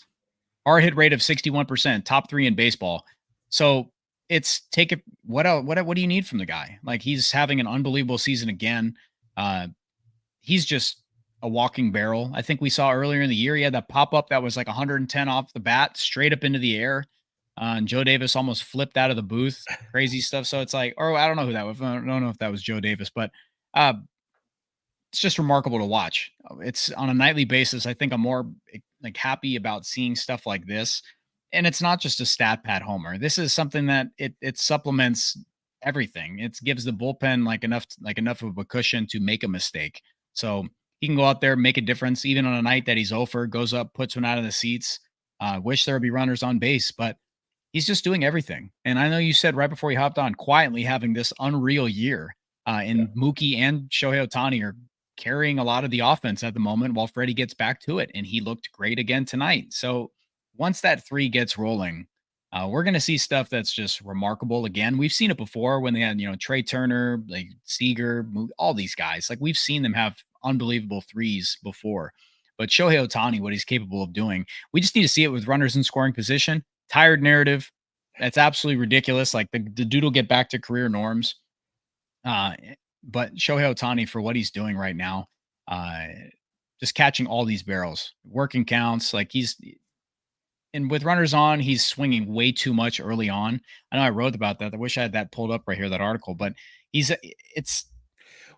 hard hit rate of 61%, top 3 in baseball. So what do you need from the guy? Like, he's having an unbelievable season again. He's just a walking barrel. I think we saw earlier in the year, he had that pop up that was like 110 off the bat, straight up into the air. And Joe Davis almost flipped out of the booth, crazy stuff. So it's like, I don't know who that was. I don't know if that was Joe Davis, but it's just remarkable to watch. It's on a nightly basis. I think I'm more like happy about seeing stuff like this. And it's not just a stat pad homer. This is something that it supplements everything. It gives the bullpen enough of a cushion to make a mistake. So he can go out there, make a difference, even on a night that he's 0 for, goes up, puts one out of the seats. Wish there would be runners on base, but he's just doing everything. And I know you said right before you hopped on, quietly having this unreal year. Mookie and Shohei Otani are carrying a lot of the offense at the moment while Freddie gets back to it. And he looked great again tonight. So once that 3 gets rolling, We're going to see stuff that's just remarkable. Again, we've seen it before when they had, Trey Turner, like Seager, all these guys. Like we've seen them have unbelievable threes before. But Shohei Otani, what he's capable of doing, we just need to see it with runners in scoring position. Tired narrative. That's absolutely ridiculous. Like the dude will get back to career norms. But Shohei Otani, for what he's doing right now, just catching all these barrels, working counts, like and with runners on, he's swinging way too much early on. I know I wrote about that. I wish I had that pulled up right here, that article, but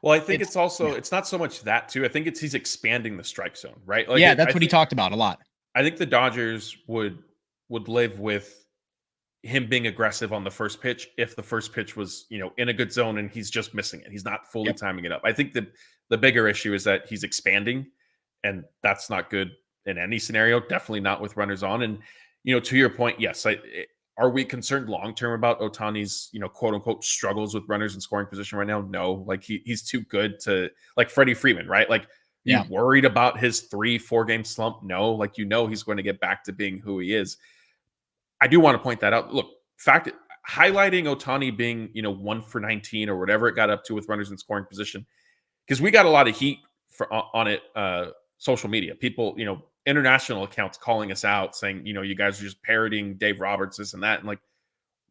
well, I think it's also, it's not so much that too. I think he's expanding the strike zone, right? Like
that's what he talked about a lot.
I think the Dodgers would live with him being aggressive on the first pitch if the first pitch was, in a good zone and he's just missing it. He's not fully timing it up. I think the bigger issue is that he's expanding, and that's not good in any scenario, definitely not with runners on. And, to your point, yes, are we concerned long-term about Ohtani's, quote unquote struggles with runners in scoring position right now? No, like he's too good to, like Freddie Freeman, right? Like you worried about his 3-4 game slump? No, like, he's going to get back to being who he is. I do want to point that out. Look, highlighting Ohtani being, 1 for 19 or whatever it got up to with runners in scoring position, because we got a lot of heat on it, social media, people, international accounts calling us out saying, you guys are just parroting Dave Roberts, this and that. And like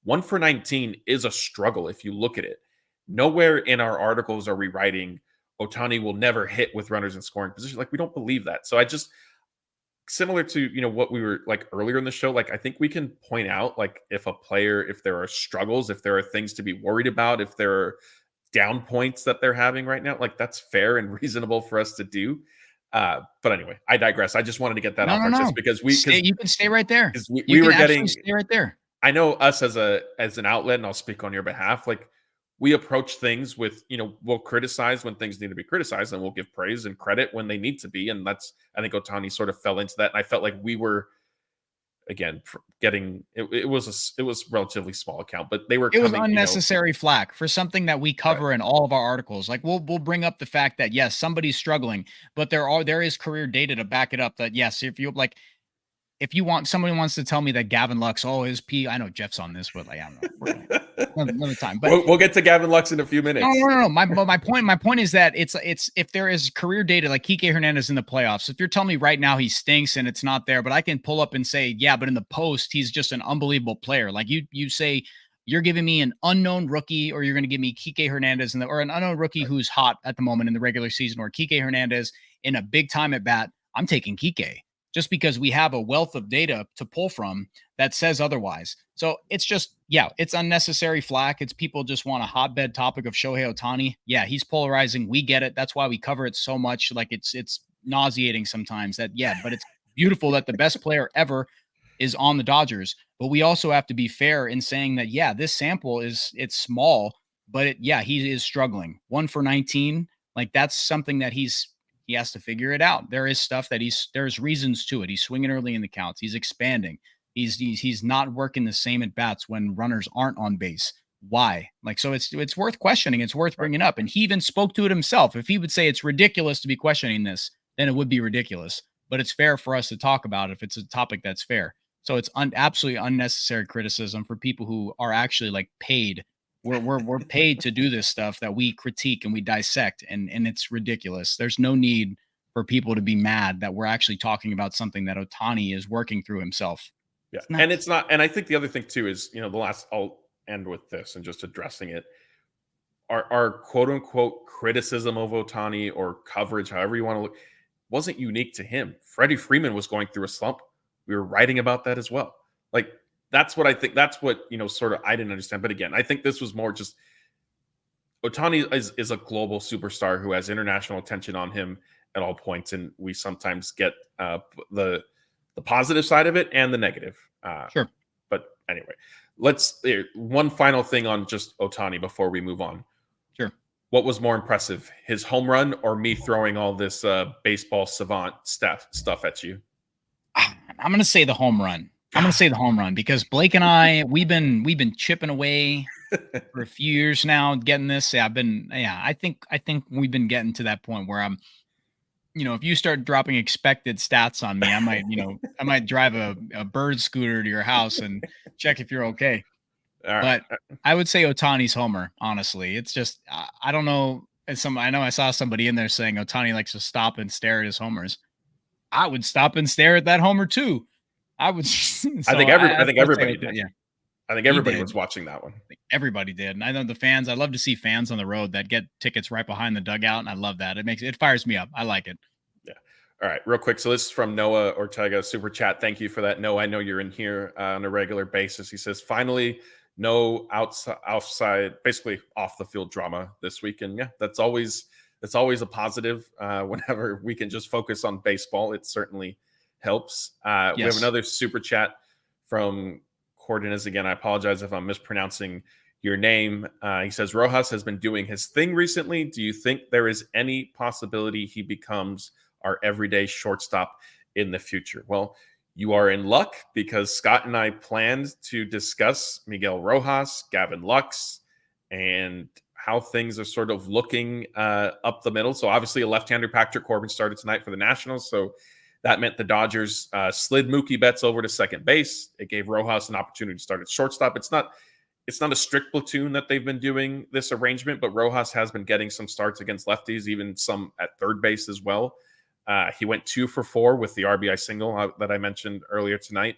1 for 19 is a struggle if you look at it. Nowhere in our articles are we writing Ohtani will never hit with runners in scoring position. Like we don't believe that. So I just, similar to, what we were like earlier in the show, like I think we can point out like if there are struggles, if there are things to be worried about, if there are down points that they're having right now, like that's fair and reasonable for us to do. But anyway, I digress. I just wanted to get that off our chest because
you can stay right there.
We were getting
stay right there.
I know us as an outlet, and I'll speak on your behalf. Like we approach things with, we'll criticize when things need to be criticized, and we'll give praise and credit when they need to be. And I think Ohtani sort of fell into that. And I felt like we were, again, getting it was relatively small account, but they were.
It was unnecessary flack for something that we cover in all of our articles. Like we'll bring up the fact that yes, somebody's struggling, but there is career data to back it up. That yes, if somebody wants to tell me that Gavin Lux, his P, I know Jeff's on this, but like I don't know, another time. But
we'll get to Gavin Lux in a few minutes.
No. My point is that it's if there is career data like Kiké Hernandez in the playoffs, if you're telling me right now he stinks and it's not there, but I can pull up and say, yeah, but in the post he's just an unbelievable player. Like you say, you're giving me an unknown rookie, or you're going to give me Kiké Hernandez or an unknown rookie who's hot at the moment in the regular season, or Kiké Hernandez in a big time at bat. I'm taking Kiké, just because we have a wealth of data to pull from that says otherwise. So it's just, it's unnecessary flack. It's people just want a hotbed topic of Shohei Otani. Yeah, he's polarizing. We get it. That's why we cover it so much. Like it's nauseating sometimes but it's beautiful that the best player ever is on the Dodgers. But we also have to be fair in saying that, this sample it's small, but he is struggling. 1 for 19. Like that's something that he has to figure it out. There is stuff that there's reasons to it. He's swinging early in the counts. He's expanding. He's not working the same at bats when runners aren't on base. Why? Like, so it's worth questioning. It's worth bringing up. And he even spoke to it himself. If he would say it's ridiculous to be questioning this, then it would be ridiculous. But it's fair for us to talk about if it's a topic that's fair. So it's absolutely unnecessary criticism for people who are actually like paid. We're paid to do this stuff that we critique and we dissect, and it's ridiculous. There's no need for people to be mad that we're actually talking about something that Ohtani is working through himself.
Yeah, and it's not. And I think the other thing too is, I'll end with this and just addressing it. Our quote unquote criticism of Ohtani or coverage, however you want to look, wasn't unique to him. Freddie Freeman was going through a slump. We were writing about that as well. Like, that's what I think. That's what, sort of I didn't understand. But again, I think this was more just Ohtani is a global superstar who has international attention on him at all points. And we sometimes get the positive side of it and the negative.
Sure.
But anyway, one final thing on just Ohtani before we move on.
Sure.
What was more impressive, his home run or me throwing all this baseball savant stuff at you?
I'm going to say the home run. Because Blake and I, we've been chipping away for a few years now getting this. I think we've been getting to that point where if you start dropping expected stats on me, I might drive a bird scooter to your house and check if you're okay.
All right.
But I would say Otani's homer, honestly. It's just, I don't know. I know I saw somebody in there saying Otani likes to stop and stare at his homers. I would stop and stare at that homer too. I would.
I think everybody did.
Yeah.
I think everybody was watching that one.
Everybody did. And I know the fans, I love to see fans on the road that get tickets right behind the dugout. And I love that. It fires me up. I like it.
Yeah. All right. Real quick. So this is from Noah Ortega, super chat. Thank you for that. Noah, I know you're in here on a regular basis. He says, finally, no outside, basically off the field drama this week. And yeah, that's always a positive. Whenever we can just focus on baseball, it certainly helps.
Yes.
We have another super chat from Cordenez. Again, I apologize if I'm mispronouncing your name. He says, Rojas has been doing his thing recently. Do you think there is any possibility he becomes our everyday shortstop in the future? Well, you are in luck because Scott and I planned to discuss Miguel Rojas, Gavin Lux, and how things are sort of looking up the middle. So obviously a left-hander, Patrick Corbin, started tonight for the Nationals. So that meant the Dodgers slid Mookie Betts over to second base. It gave Rojas an opportunity to start at shortstop. It's not a strict platoon that they've been doing this arrangement, but Rojas has been getting some starts against lefties, even some at third base as well. He went 2 for 4 with the RBI single that I mentioned earlier tonight.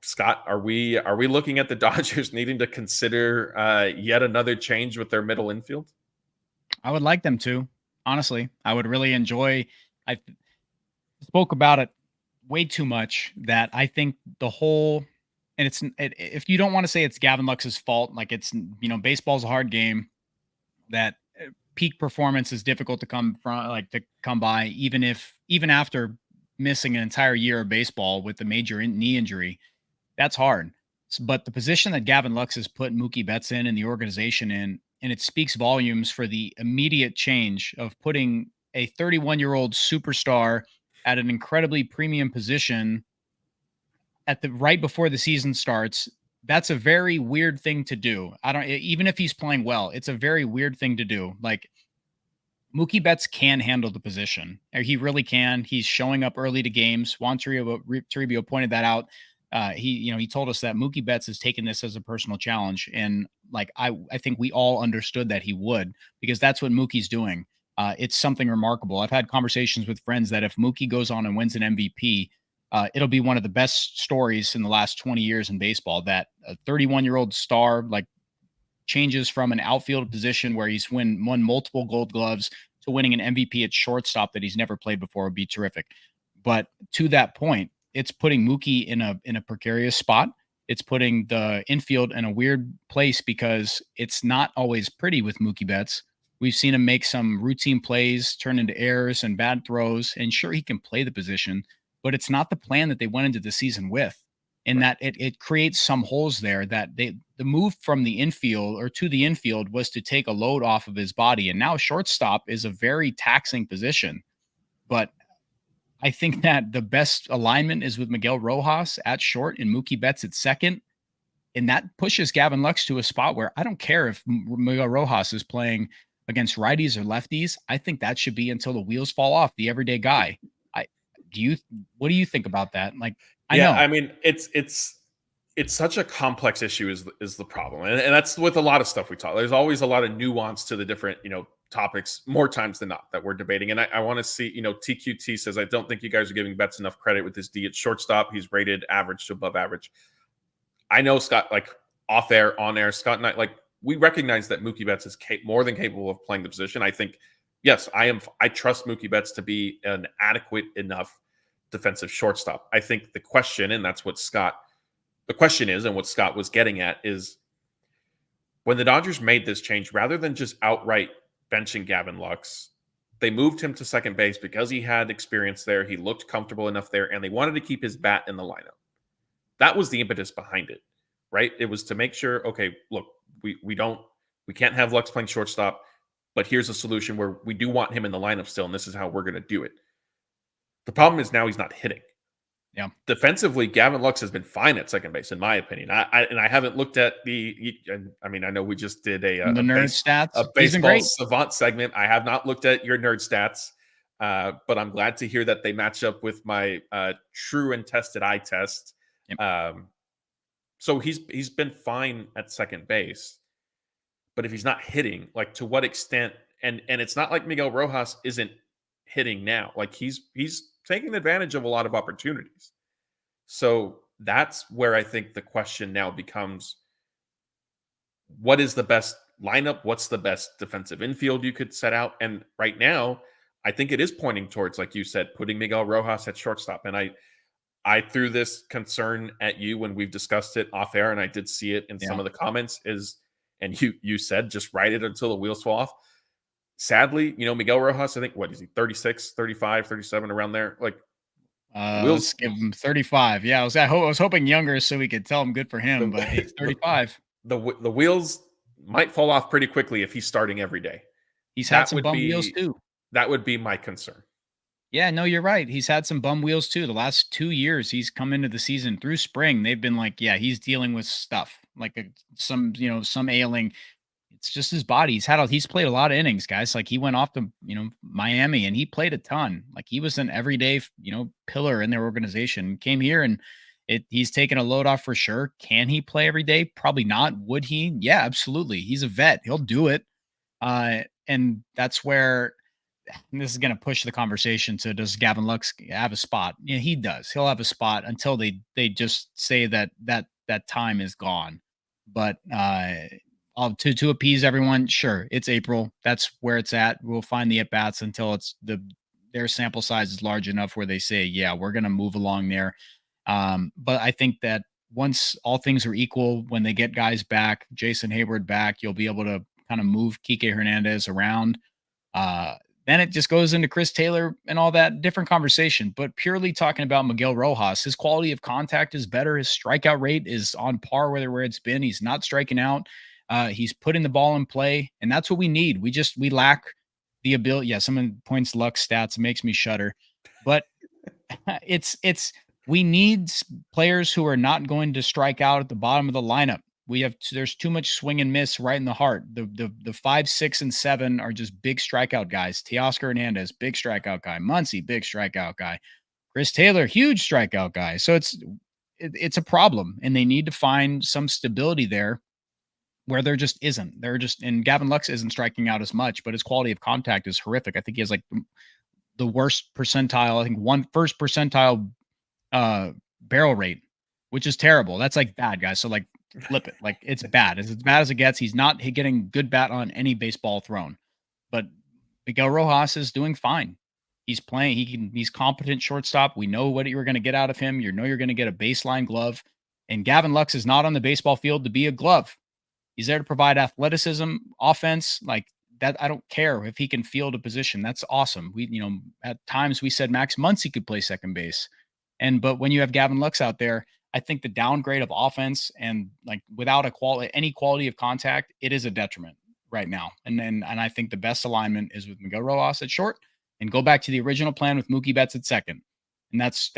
Scott, are we looking at the Dodgers needing to consider yet another change with their middle infield?
I would like them to. Honestly, I would really enjoy. I spoke about it way too much that I think the whole, and if you don't want to say it's Gavin Lux's fault, like it's, baseball's a hard game, that peak performance is difficult to come by, even after missing an entire year of baseball with a major knee injury. That's hard. But the position that Gavin Lux has put Mookie Betts in and the organization in, and it speaks volumes for the immediate change of putting a 31-year-old superstar at an incredibly premium position right before the season starts. That's a very weird thing to do. Even if he's playing well, it's a very weird thing to do. Like, Mookie Betts can handle the position. He really can. He's showing up early to games. Juan Toribio pointed that out. He told us that Mookie Betts has taken this as a personal challenge. And I think we all understood that he would, because that's what Mookie's doing. It's something remarkable. I've had conversations with friends that if Mookie goes on and wins an MVP, it'll be one of the best stories in the last 20 years in baseball, that a 31-year-old star changes from an outfield position where he's won multiple Gold Gloves to winning an MVP at shortstop that he's never played before would be terrific. But to that point, it's putting Mookie in a precarious spot. It's putting the infield in a weird place because it's not always pretty with Mookie Betts. We've seen him make some routine plays turn into errors and bad throws, and sure, he can play the position, but it's not the plan that they went into the season with. In that it creates some holes there that the move from the infield or to the infield was to take a load off of his body. And now shortstop is a very taxing position. But I think that the best alignment is with Miguel Rojas at short and Mookie Betts at second. And that pushes Gavin Lux to a spot where I don't care if Miguel Rojas is playing against righties or lefties. I think that should be until the wheels fall off, the everyday guy. What do you think about that? I know.
I mean, it's such a complex issue is the problem. And that's with a lot of stuff we talk. There's always a lot of nuance to the different, topics more times than not that we're debating. And I want to see, TQT says, I don't think you guys are giving Betts enough credit with his D at shortstop. He's rated average to above average. I know Scott, off air, on air, Scott and I, we recognize that Mookie Betts is more than capable of playing the position. I think, yes, I trust Mookie Betts to be an adequate enough defensive shortstop. I think the question, and that's what the question is, and what Scott was getting at, is when the Dodgers made this change, rather than just outright benching Gavin Lux, they moved him to second base because he had experience there. He looked comfortable enough there, and they wanted to keep his bat in the lineup. That was the impetus behind it, right? It was to make sure, okay, look, we can't have Lux playing shortstop, but here's a solution where we do want him in the lineup still, and this is how we're going to do it. The problem is now he's not hitting.
Yeah.
Defensively, Gavin Lux has been fine at second base, in my opinion. I haven't looked at I know we just did the
nerd stats.
A baseball savant segment. I have not looked at your nerd stats. But I'm glad to hear that they match up with my true and tested eye test.
Yep.
So he's been fine at second base, but if he's not hitting, like to what extent? And it's not like Miguel Rojas isn't hitting now. Like he's taking advantage of a lot of opportunities. So that's where I think the question now becomes: what is the best lineup? What's the best defensive infield you could set out? And right now, I think it is pointing towards, like you said, putting Miguel Rojas at shortstop. And I threw this concern at you when we've discussed it off air, and I did see it in some of the comments. And you said just write it until the wheels fall off. Sadly, Miguel Rojas, I think, what is he, 36, 35, 37, around there? Like,
let's give him 35. Yeah, I was hoping younger so we could tell him good for him, but he's 35.
The wheels might fall off pretty quickly if he's starting every day.
He's had some bum wheels too.
That would be my concern.
Yeah, no, you're right. He's had some bum wheels too. The last 2 years he's come into the season through spring, they've been like, yeah, he's dealing with stuff like some ailing. It's just his body. He's played a lot of innings, guys. Like he went off to, Miami and he played a ton. Like he was an everyday, pillar in their organization. Came here and he's taken a load off for sure. Can he play every day? Probably not. Would he? Yeah, absolutely. He's a vet. He'll do it. And that's where, and this is going to push the conversation to, does Gavin Lux have a spot? Yeah, he does. He'll have a spot until they just say that time is gone. But to appease everyone, sure, it's April. That's where it's at. We'll find the at-bats until their sample size is large enough where they say, yeah, we're going to move along there. But I think that once all things are equal, when they get guys back, Jason Hayward back, you'll be able to kind of move Kiké Hernandez around. Then it just goes into Chris Taylor and all that different conversation. But purely talking about Miguel Rojas, his quality of contact is better. His strikeout rate is on par with where it's been. He's not striking out. He's putting the ball in play, and that's what we need. We lack the ability. Yeah, someone points Lux stats. It makes me shudder. But we need players who are not going to strike out at the bottom of the lineup. There's too much swing and miss right in the heart. The 5, 6, and 7 are just big strikeout guys. Teoscar Hernandez, big strikeout guy. Muncy, big strikeout guy. Chris Taylor, huge strikeout guy. So it's a problem, and they need to find some stability there where there just isn't. And Gavin Lux isn't striking out as much, but his quality of contact is horrific. I think he has like the worst percentile. I think first percentile barrel rate, which is terrible. That's like bad, guys. So like flip it. Like it's bad. It's as bad as it gets. He's not getting good bat on any baseball thrown. But Miguel Rojas is doing fine. He's playing. He's competent shortstop. We know what you're going to get out of him. You're going to get a baseline glove. And Gavin Lux is not on the baseball field to be a glove. He's there to provide athleticism, offense, like that. I don't care if he can field a position. That's awesome. At times we said Max Muncy could play second base. But when you have Gavin Lux out there, I think the downgrade of offense and like without any quality of contact, it is a detriment right now. And I think the best alignment is with Miguel Rojas at short and go back to the original plan with Mookie Betts at second. And that's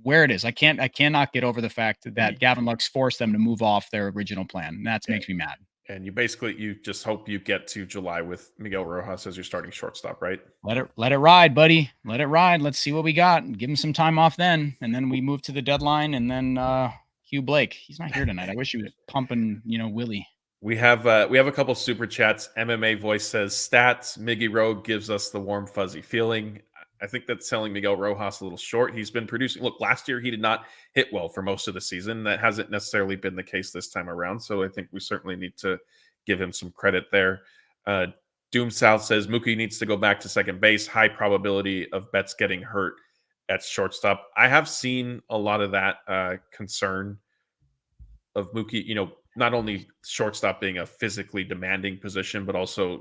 where it is. I cannot get over the fact that Gavin Lux forced them to move off their original plan. And that makes me mad.
And you just hope you get to July with Miguel Rojas as your starting shortstop, right?
Let it ride, buddy. Let it ride. Let's see what we got. Give him some time off then. And then we move to the deadline. And then Hugh Blake. He's not here tonight. I wish he was pumping, Willie.
We have a couple super chats. MMA Voice says stats. Miggy Rogue gives us the warm, fuzzy feeling. I think that's selling Miguel Rojas a little short. He's been producing. Look, last year he did not hit well for most of the season. That hasn't necessarily been the case this time around. So I think we certainly need to give him some credit there. Doom South says Mookie needs to go back to second base. High probability of Betts getting hurt at shortstop. I have seen a lot of that concern of Mookie, not only shortstop being a physically demanding position, but also,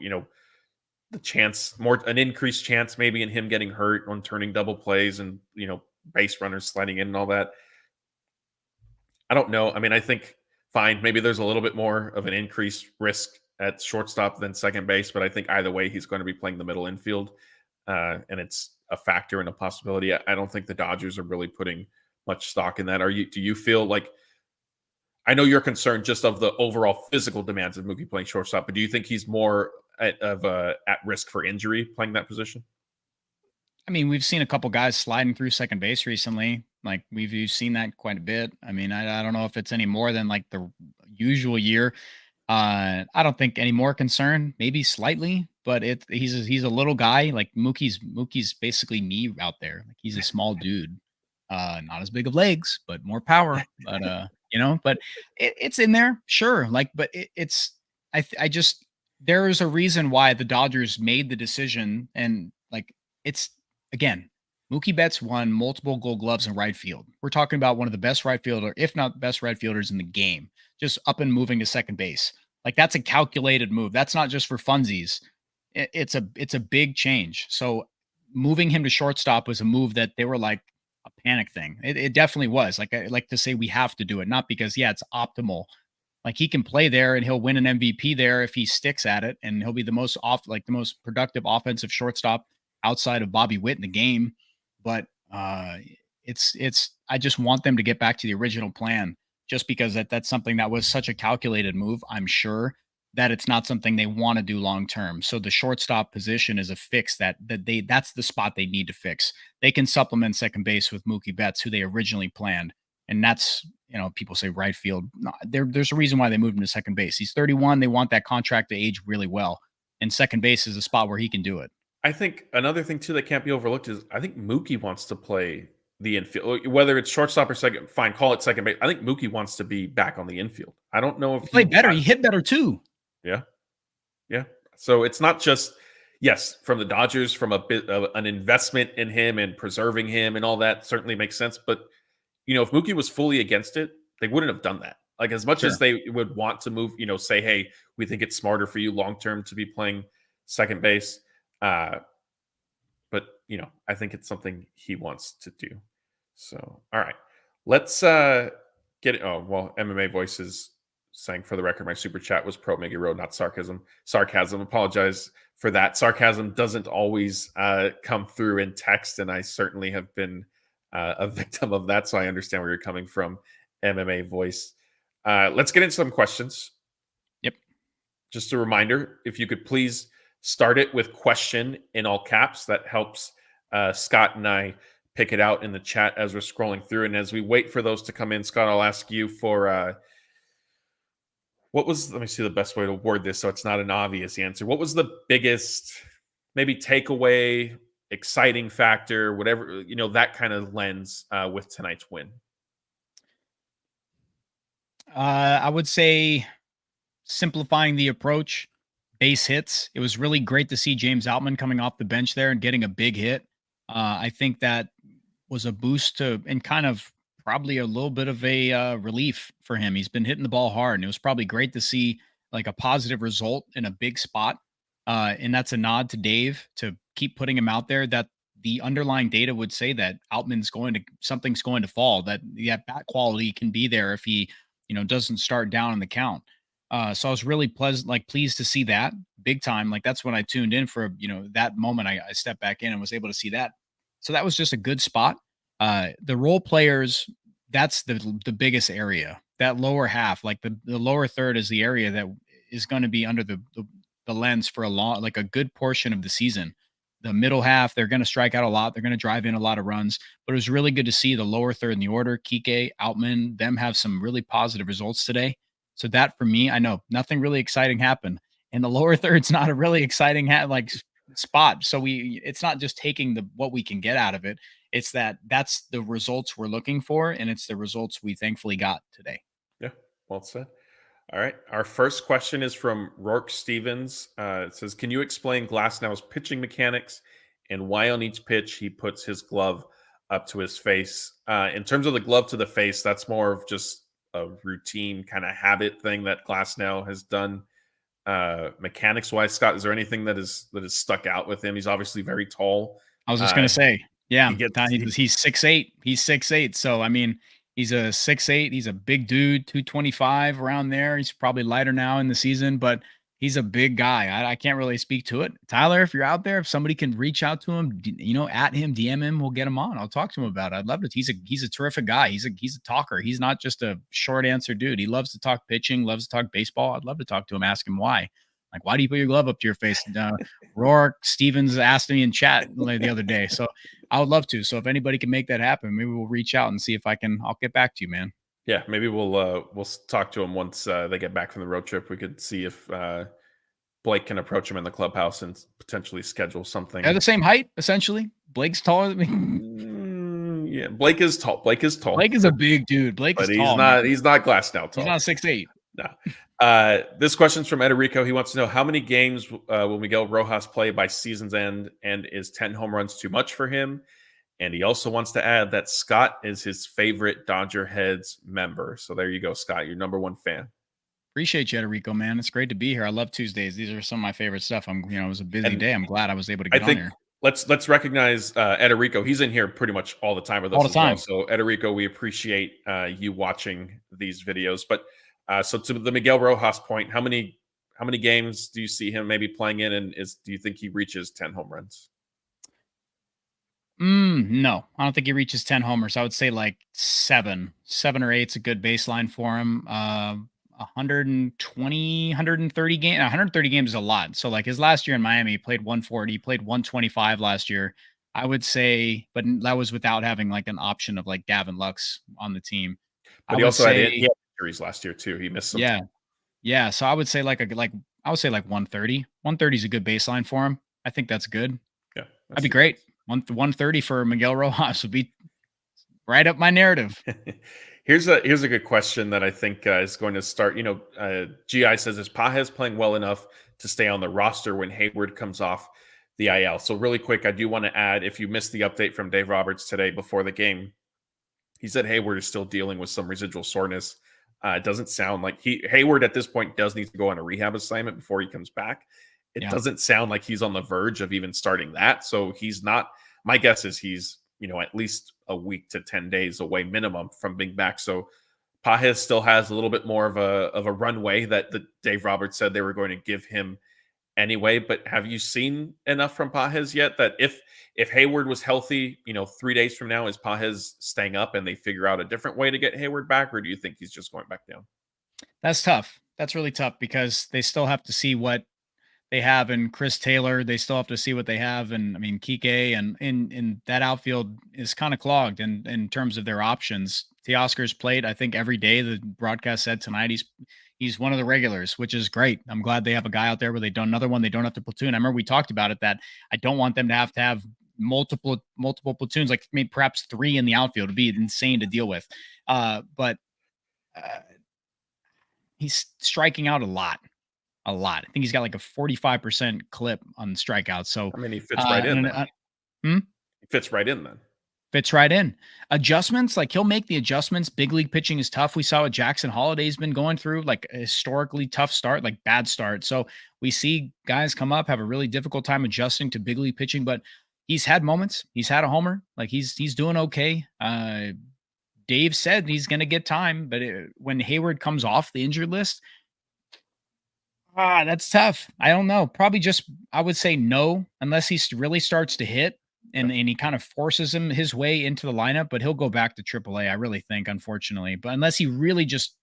the chance, an increased chance maybe in him getting hurt on turning double plays and, base runners sliding in and all that. I don't know. I mean, I think fine. Maybe there's a little bit more of an increased risk at shortstop than second base, but I think either way, he's going to be playing the middle infield. And it's a factor and a possibility. I don't think the Dodgers are really putting much stock in that. Do you feel like, I know you're concerned just of the overall physical demands of Mookie playing shortstop, but do you think he's more at risk for injury playing that position?
I mean, we've seen a couple guys sliding through second base recently. Like we've seen that quite a bit. I mean, I don't know if it's any more than like the usual year. I don't think any more concern, maybe slightly, but he's a little guy. Like Mookie's basically me out there. Like he's a small dude, not as big of legs, but more power. But but it's in there, sure. Like, but it's I just there's a reason why the Dodgers made the decision, and like it's again. Mookie Betts won multiple Gold Gloves in right field. We're talking about one of the best right fielder, if not best right fielders in the game, just up and moving to second base. Like that's a calculated move. That's not just for funsies. It's a big change. So moving him to shortstop was a move that they were like a panic thing. It definitely was. Like I like to say we have to do it, not because it's optimal. Like he can play there and he'll win an MVP there if he sticks at it, and he'll be the most the most productive offensive shortstop outside of Bobby Witt in the game. But it's I just want them to get back to the original plan, just because that's something that was such a calculated move. I'm sure that it's not something they want to do long term. So the shortstop position is a fix that's the spot they need to fix. They can supplement second base with Mookie Betts, who they originally planned. And that's, people say right field. No, there's a reason why they moved him to second base. He's 31. They want that contract to age really well. And second base is a spot where he can do it.
I think another thing too that can't be overlooked is I think Mookie wants to play the infield, whether it's shortstop or second. Fine, call it second base. I think Mookie wants to be back on the infield. I don't know if
he played better. He hit better too.
Yeah. So it's not just from the Dodgers, from a bit of an investment in him and preserving him and all that certainly makes sense. But if Mookie was fully against it, they wouldn't have done that. Like as much as they would want to move, say, hey, we think it's smarter for you long term to be playing second base. But I think it's something he wants to do. So, all right, let's get it. Oh, well, MMA Voices saying, for the record, my super chat was pro Miggy Road, not sarcasm. Apologize for that. Sarcasm doesn't always come through in text, and I certainly have been a victim of that. So I understand where you're coming from, MMA Voice. Let's get into some questions.
Yep.
Just a reminder, if you could please start it with question in all caps. That helps Scott and I pick it out in the chat as we're scrolling through. And as we wait for those to come in, Scott, I'll ask you for let me see the best way to word this so it's not an obvious answer. What was the biggest maybe takeaway, exciting factor, whatever, that kind of lens with tonight's win?
I would say simplifying the approach. Base hits. It was really great to see James Outman coming off the bench there and getting a big hit. I think that was a boost and kind of probably a little bit of a relief for him. He's been hitting the ball hard, and it was probably great to see like a positive result in a big spot. And that's a nod to Dave to keep putting him out there. That the underlying data would say that something's going to fall. That bat quality can be there if he doesn't start down in the count. So I was really pleased to see that big time. Like that's when I tuned in for, that moment. I stepped back in and was able to see that. So that was just a good spot. The role players, that's the biggest area. That lower half, like the lower third is the area that is going to be under the lens for a good portion of the season. The middle half, they're going to strike out a lot. They're going to drive in a lot of runs. But it was really good to see the lower third in the order, Kiké, Outman, them have some really positive results today. So that for me, I know nothing really exciting happened. And the lower third's not a really exciting spot. So it's not just taking what we can get out of it. It's that's the results we're looking for, and it's the results we thankfully got today.
Yeah, well said. All right. Our first question is from Rourke Stevens. It says, can you explain Glasnow's pitching mechanics and why on each pitch he puts his glove up to his face? In terms of the glove to the face, that's more of just a routine kind of habit thing that Glasnow has done. Mechanics wise, Scott, is there anything that is stuck out with him? He's obviously very tall.
I was just going to say, yeah, he's 6'8". He's 6'8". So, I mean, he's a 6'8". He's a big dude, 225 around there. He's probably lighter now in the season, but he's a big guy. I can't really speak to it. Tyler, if you're out there, if somebody can reach out to him, at him, DM him, we'll get him on. I'll talk to him about it. I'd love to. He's a terrific guy. He's a talker. He's not just a short answer dude. He loves to talk pitching, loves to talk baseball. I'd love to talk to him, ask him why. Like, why do you put your glove up to your face? Rourke Stevens asked me in chat the other day. So I would love to. So if anybody can make that happen, maybe we'll reach out and see if I'll get back to you, man.
Yeah, maybe we'll talk to him once they get back from the road trip. We could see if Blake can approach him in the clubhouse and potentially schedule something.
They're the same height, essentially. Blake's taller than me.
Yeah, Blake is tall. Blake is
a big dude. Blake is tall.
He's not glass now tall.
He's not 6'8".
No. This question's from Ederico. He wants to know how many games will Miguel Rojas play by season's end, and is 10 home runs too much for him? And he also wants to add that Scott is his favorite DodgerHeads member. So there you go, Scott, your number one fan.
Appreciate you, Ederico, man. It's great to be here. I love Tuesdays. These are some of my favorite stuff. It was a busy day. I'm glad I was able to get on here.
Let's recognize Ederico. He's in here pretty much all the time with us.
All the time.
So Ederico, we appreciate you watching these videos. But so to the Miguel Rojas point, how many games do you see him maybe playing in, and do you think he reaches 10 home runs?
No, I don't think he reaches 10 homers. I would say like 7 or 8 is a good baseline for him. 120, 130 games. 130 games is a lot. So like his last year in Miami, he played 140, played 125 last year. I would say, but that was without having like an option of like Gavin Lux on the team.
But he also had injuries last year too. He missed some.
Yeah. So I would say like 130. 130 is a good baseline for him. I think that's good.
Yeah,
that'd be great. 130 for Miguel Rojas would be right up my narrative.
Here's a good question that I think is going to start. GI says, is Pages playing well enough to stay on the roster when Hayward comes off the IL? So really quick, I do want to add, if you missed the update from Dave Roberts today before the game, he said Hayward is still dealing with some residual soreness. It doesn't sound like Hayward at this point does need to go on a rehab assignment before he comes back. It doesn't sound like he's on the verge of even starting that. So he's not, my guess is he's, at least a week to 10 days away minimum from being back. So Pages still has a little bit more of a runway that Dave Roberts said they were going to give him anyway. But have you seen enough from Pages yet that if Hayward was healthy, 3 days from now, is Pages staying up and they figure out a different way to get Hayward back? Or do you think he's just going back down?
That's tough. That's really tough because they still have to see what they have in Chris Taylor. They still have to see what they have. And Kiké and in that outfield is kind of clogged in terms of their options. Teoscar's played, I think, every day. The broadcast said tonight he's one of the regulars, which is great. I'm glad they have a guy out there where another one they don't have to platoon. I remember we talked about it, that I don't want them to have multiple platoons, like maybe perhaps 3 in the outfield. It'd be insane to deal with. But he's striking out a lot. I think he's got like a 45% clip on strikeouts. So
he fits right in. He fits right in then.
Fits right in. Adjustments, like he'll make the adjustments. Big league pitching is tough. We saw what Jackson Holliday's been going through, like a historically tough start, like bad start. So we see guys come up, have a really difficult time adjusting to big league pitching, but he's had moments. He's had a homer. Like he's doing okay. Dave said he's going to get time, but when Hayward comes off the injured list, that's tough. I don't know. Probably I would say no, unless he really starts to hit and he kind of forces his way into the lineup, but he'll go back to AAA, I really think, unfortunately. But unless he really just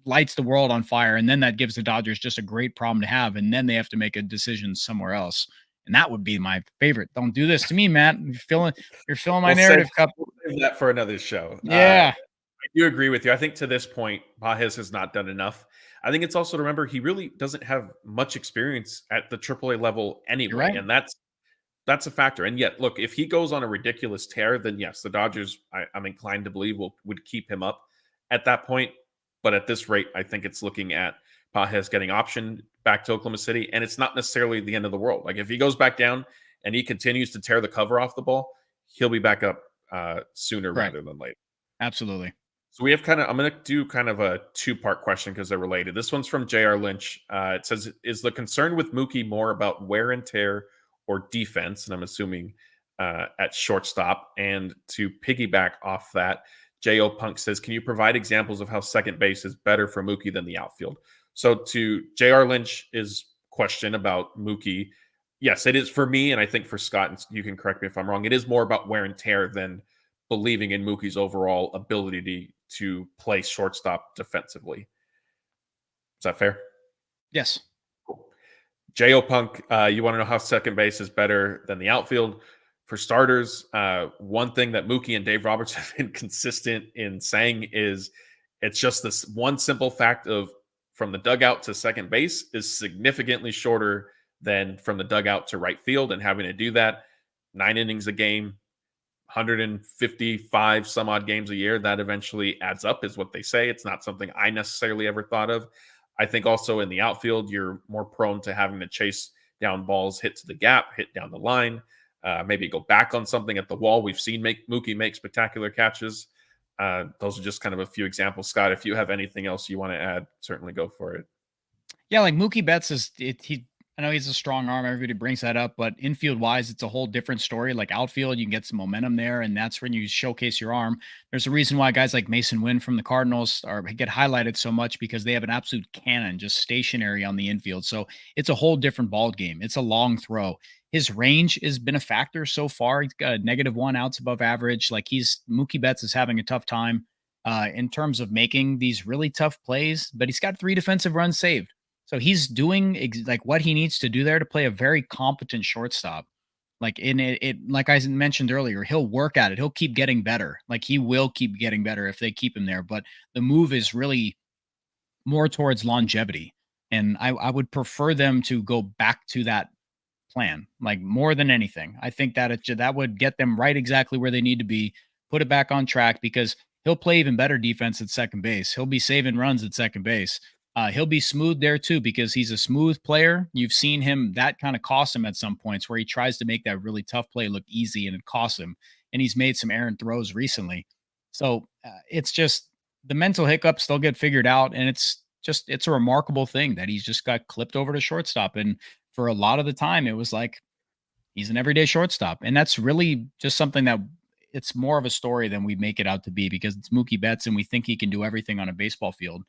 lights the world on fire, and then that gives the Dodgers just a great problem to have, and then they have to make a decision somewhere else. And that would be my favorite. Don't do this to me, Matt. You're filling my narrative cup.
We'll save that for another show.
Yeah.
I do agree with you. I think to this point, Pages has not done enough. I think it's also to remember he really doesn't have much experience at the AAA level anyway.
Right.
And that's a factor. And yet, look, if he goes on a ridiculous tear, then yes, the Dodgers, I'm inclined to believe, would keep him up at that point. But at this rate, I think it's looking at Pages getting optioned back to Oklahoma City. And it's not necessarily the end of the world. Like if he goes back down and he continues to tear the cover off the ball, he'll be back up sooner rather than later.
Absolutely.
So we have I'm going to do kind of a 2-part question because they're related. This one's from J.R. Lynch. It says, is the concern with Mookie more about wear and tear or defense? And I'm assuming at shortstop. And to piggyback off that, J.O. Punk says, can you provide examples of how second base is better for Mookie than the outfield? So to J.R. Lynch's question about Mookie, yes, it is for me. And I think for Scott, and you can correct me if I'm wrong, it is more about wear and tear than believing in Mookie's overall ability to play shortstop defensively. Is that fair?
Yes.
Cool. J.O. Punk, you want to know how second base is better than the outfield? For starters, one thing that Mookie and Dave Roberts have been consistent in saying is it's just this one simple fact of from the dugout to second base is significantly shorter than from the dugout to right field. And having to do that 9 innings a game, 155 some odd games a year, that eventually adds up is what they say. It's not something I necessarily ever thought of. I think also in the outfield, you're more prone to having to chase down balls, hit to the gap, hit down the line, maybe go back on something at the wall. We've seen Mookie make spectacular catches. Those are just kind of a few examples. Scott, if you have anything else you want to add, certainly go for it.
Yeah, like Mookie Betts I know he's a strong arm. Everybody brings that up, but infield wise, it's a whole different story. Like outfield, you can get some momentum there, and that's when you showcase your arm. There's a reason why guys like Mason Wynn from the Cardinals get highlighted so much because they have an absolute cannon just stationary on the infield. So it's a whole different ball game. It's a long throw. His range has been a factor so far. He's got a -1 outs above average. Like Mookie Betts is having a tough time in terms of making these really tough plays, but he's got 3 defensive runs saved. So he's doing like what he needs to do there to play a very competent shortstop. Like like I mentioned earlier, he'll work at it. He'll keep getting better. Like he will keep getting better if they keep him there. But the move is really more towards longevity. And I would prefer them to go back to that plan, like more than anything. I think that that would get them right exactly where they need to be, put it back on track because he'll play even better defense at second base. He'll be saving runs at second base. He'll be smooth there too because he's a smooth player. You've seen him, that kind of cost him at some points where he tries to make that really tough play look easy and it costs him. And he's made some errant throws recently. So it's just the mental hiccups, they'll get figured out. And it's a remarkable thing that he's just got clipped over to shortstop. And for a lot of the time, it was like he's an everyday shortstop. And that's really just something that it's more of a story than we make it out to be because it's Mookie Betts and we think he can do everything on a baseball field.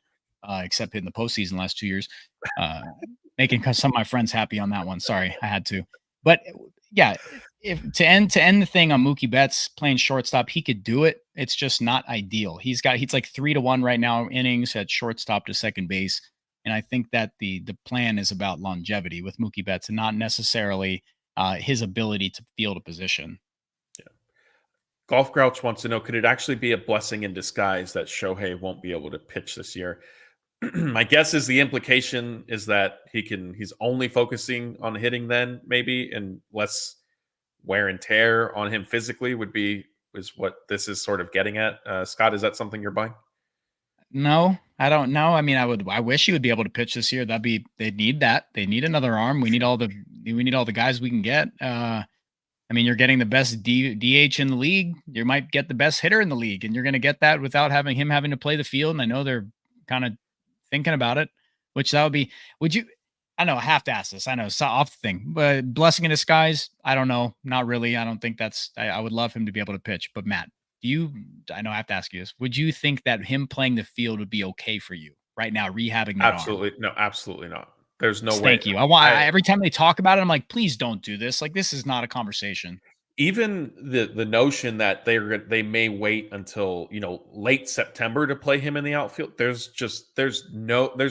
Except in the postseason last 2 years, making some of my friends happy on that one. Sorry, I had to. But yeah, if to end the thing on Mookie Betts playing shortstop, he could do it. It's just not ideal. He's like 3-1 right now innings at shortstop to second base, and I think that the plan is about longevity with Mookie Betts and not necessarily his ability to field a position.
Yeah. Golf Grouch wants to know: could it actually be a blessing in disguise that Shohei won't be able to pitch this year? My guess is the implication is that he's only focusing on hitting then maybe and less wear and tear on him physically is what this is sort of getting at. Scott, is that something you're buying?
No, I don't know. I mean, I wish he would be able to pitch this year. They need that. They need another arm. We need all the guys we can get. I mean, you're getting the best DH in the league. You might get the best hitter in the league, and you're going to get that without having to play the field. And I know they're kind of thinking about it, which that would be, I know I have to ask this. I know it's off the thing, but blessing in disguise. I don't know. Not really. I don't think I would love him to be able to pitch, but Matt, I know I have to ask you this. Would you think that him playing the field would be okay for you right now, rehabbing that
Absolutely.
arm?
No, absolutely not. There's no way.
Thank you. Every time they talk about it, I'm like, please don't do this. Like, this is not a conversation.
Even the notion that they may wait until late September to play him in the outfield, there's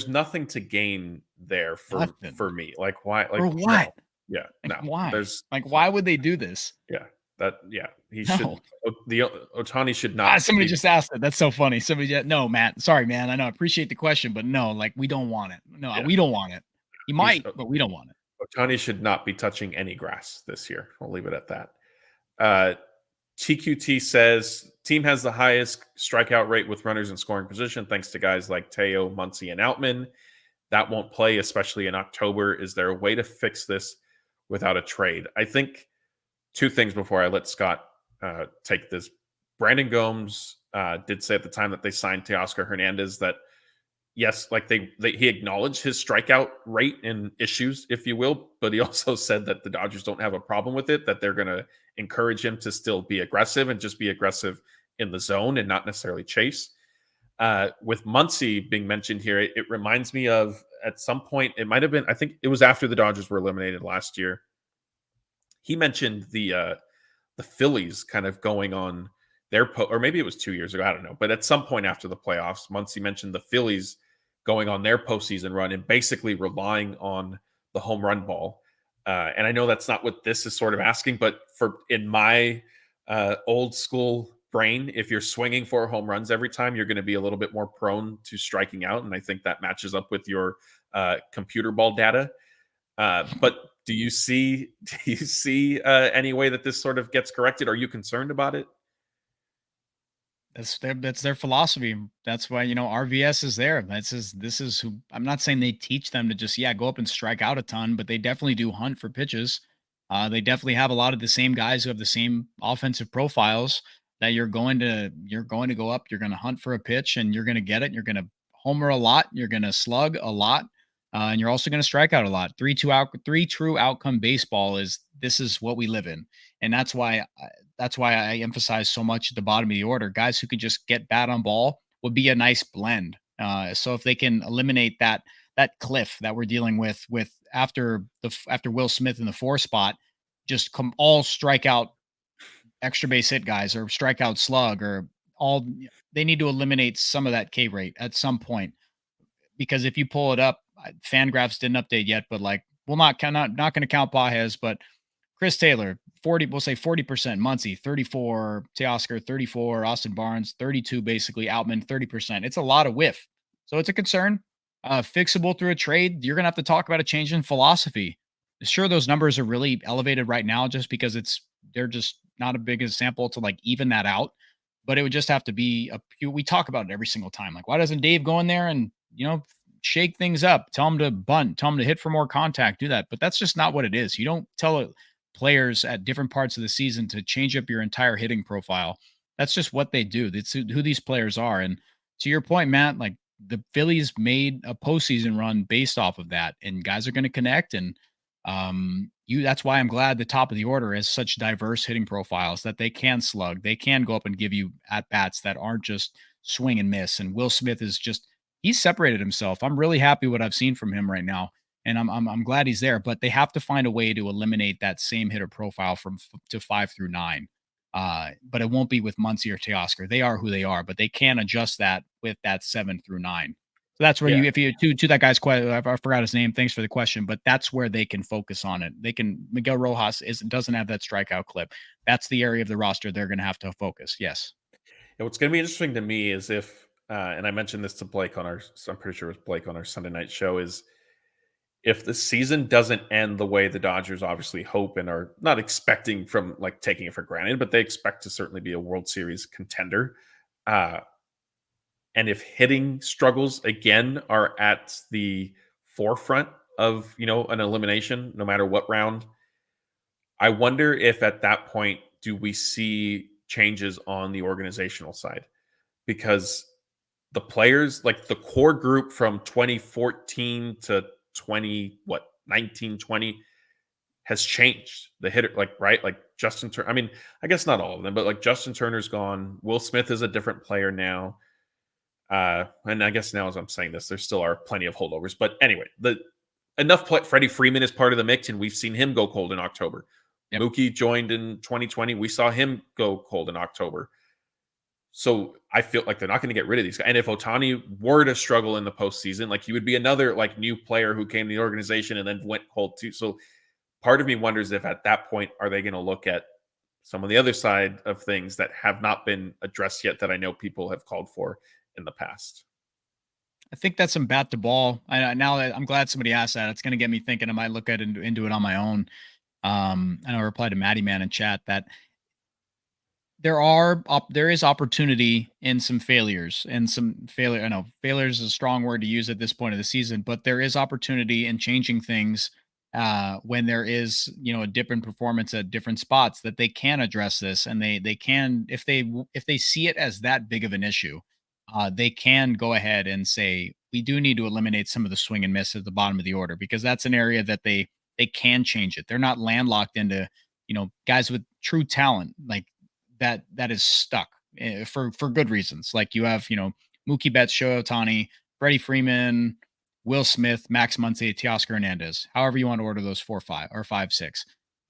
nothing to gain there for me. Like why? Like
for what?
No. Yeah,
like,
no.
Why?
There's
why would they do this?
Yeah, he
No.
should. The Ohtani should not.
Somebody just asked it. That's so funny. No, Matt. Sorry, man. I know. I appreciate the question, but no, like we don't want it. No, yeah. We don't want it. He might, but we don't want it.
Ohtani should not be touching any grass this year. I'll leave it at that. TQT says team has the highest strikeout rate with runners in scoring position thanks to guys like Teo, Muncy, and Outman. That won't play, especially in October. Is there a way to fix this without a trade? I think two things before I let Scott take this. Brandon Gomes did say at the time that they signed Teoscar Hernandez that yes, like he acknowledged his strikeout rate and issues, if you will, but he also said that the Dodgers don't have a problem with it, that they're going to encourage him to still be aggressive and just be aggressive in the zone and not necessarily chase. With Muncy being mentioned here, it reminds me of at some point, it might have been, I think it was after the Dodgers were eliminated last year. He mentioned the Phillies kind of going on their or maybe it was 2 years ago, I don't know. But at some point after the playoffs, Muncy mentioned the Phillies going on their postseason run and basically relying on the home run ball. And I know that's not what this is sort of asking, but in my old school brain, if you're swinging for home runs every time, you're going to be a little bit more prone to striking out. And I think that matches up with your computer ball data. But do you see any way that this sort of gets corrected? Are you concerned about it?
That's their philosophy. That's why, RVS is there. This is who, I'm not saying they teach them to just, go up and strike out a ton, but they definitely do hunt for pitches. They definitely have a lot of the same guys who have the same offensive profiles that you're going to go up, you're going to hunt for a pitch and you're going to get it. You're going to homer a lot. You're going to slug a lot. And you're also going to strike out a lot. Three true outcome baseball this is what we live in. And that's why I emphasize so much at the bottom of the order. Guys who could just get bat on ball would be a nice blend. So if they can eliminate that cliff that we're dealing with after Will Smith in the 4 spot, just come all strikeout extra base hit guys or strikeout slug or all, they need to eliminate some of that K rate at some point. Because if you pull it up, Fangraphs didn't update yet, but not going to count Baez, but Chris Taylor, 40, we'll say 40%, Muncy, 34, Teoscar, 34, Austin Barnes, 32, basically, Outman, 30%. It's a lot of whiff. So it's a concern. Fixable through a trade. You're going to have to talk about a change in philosophy. Sure, those numbers are really elevated right now just because they're just not a big sample to even that out. But it would just have to be we talk about it every single time. Why doesn't Dave go in there and, shake things up, tell them to bunt, tell them to hit for more contact, do that. But that's just not what it is. You don't tell players at different parts of the season to change up your entire hitting profile. That's just what they do. That's who these players are. And to your point, Matt, the Phillies made a postseason run based off of that, and guys are going to connect. And that's why I'm glad the top of the order has such diverse hitting profiles that they can slug, they can go up and give you at bats that aren't just swing and miss. And Will Smith he's separated himself. I'm really happy what I've seen from him right now. And I'm glad he's there, but they have to find a way to eliminate that same hitter profile to 5 through 9. But it won't be with Muncy or Teoscar. They are who they are, but they can adjust that with that 7 through 9. So that's where if you to that guy's question, I forgot his name. Thanks for the question, but that's where they can focus on it. Miguel Rojas doesn't have that strikeout clip. That's the area of the roster they're going to have to focus. Yes.
And what's going to be interesting to me is if, and I mentioned this to Blake I'm pretty sure it was Blake on our Sunday night show, is if the season doesn't end the way the Dodgers obviously hope and are not expecting from taking it for granted, but they expect to certainly be a World Series contender. And if hitting struggles again are at the forefront of, an elimination, no matter what round, I wonder if at that point, do we see changes on the organizational side? Because the players, the core group from 2014 to 19, 20 has changed. The hitter, right? Justin Turner. I mean, I guess not all of them, but Justin Turner's gone. Will Smith is a different player now. And I guess now as I'm saying this, there still are plenty of holdovers. But anyway, Freddie Freeman is part of the mix, and we've seen him go cold in October. Yep. Mookie joined in 2020. We saw him go cold in October. So I feel like they're not going to get rid of these guys. And if Ohtani were to struggle in the postseason, he would be another new player who came to the organization and then went cold too. So part of me wonders if at that point, are they going to look at some of the other side of things that have not been addressed yet that I know people have called for in the past?
I think that's some bat to ball. Now I'm glad somebody asked that. It's going to get me thinking. I might look at into it on my own. I know I replied to Matty Man in chat that there is opportunity in some failures and some failure. I know failures is a strong word to use at this point of the season, but there is opportunity in changing things when there is, a dip in performance at different spots that they can address this. And they can, if they see it as that big of an issue, they can go ahead and say, we do need to eliminate some of the swing and miss at the bottom of the order, because that's an area that they can change it. They're not landlocked into, guys with true talent that is stuck for good reasons. You have, Mookie Betts, Shohei Otani, Freddie Freeman, Will Smith, Max Muncy, Teoscar Hernandez, however you want to order those 4, 5, or 5, 6.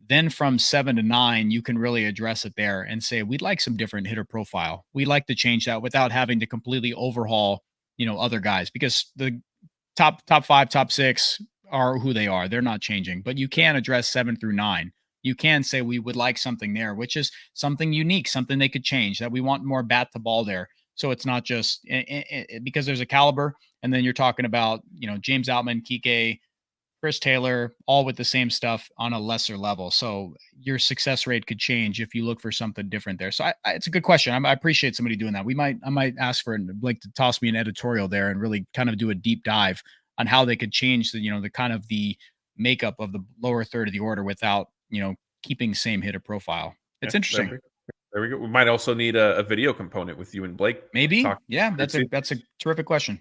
Then from 7 to 9, you can really address it there and say, we'd like some different hitter profile. We'd like to change that without having to completely overhaul, other guys, because the top 5, top 6 are who they are. They're not changing, but you can address 7 through 9. You can say we would like something there, which is something unique, something they could change, that we want more bat to ball there. So it's not just because there's a caliber, and then you're talking about, James Outman, Kiké, Chris Taylor, all with the same stuff on a lesser level. So your success rate could change if you look for something different there. So it's a good question. I appreciate somebody doing that. I might ask for Blake to toss me an editorial there and really kind of do a deep dive on how they could change the kind of the makeup of the lower third of the order without, keeping same hitter profile. It's interesting.
There we go. We might also need a video component with you and Blake.
Maybe. Yeah, that's a terrific question.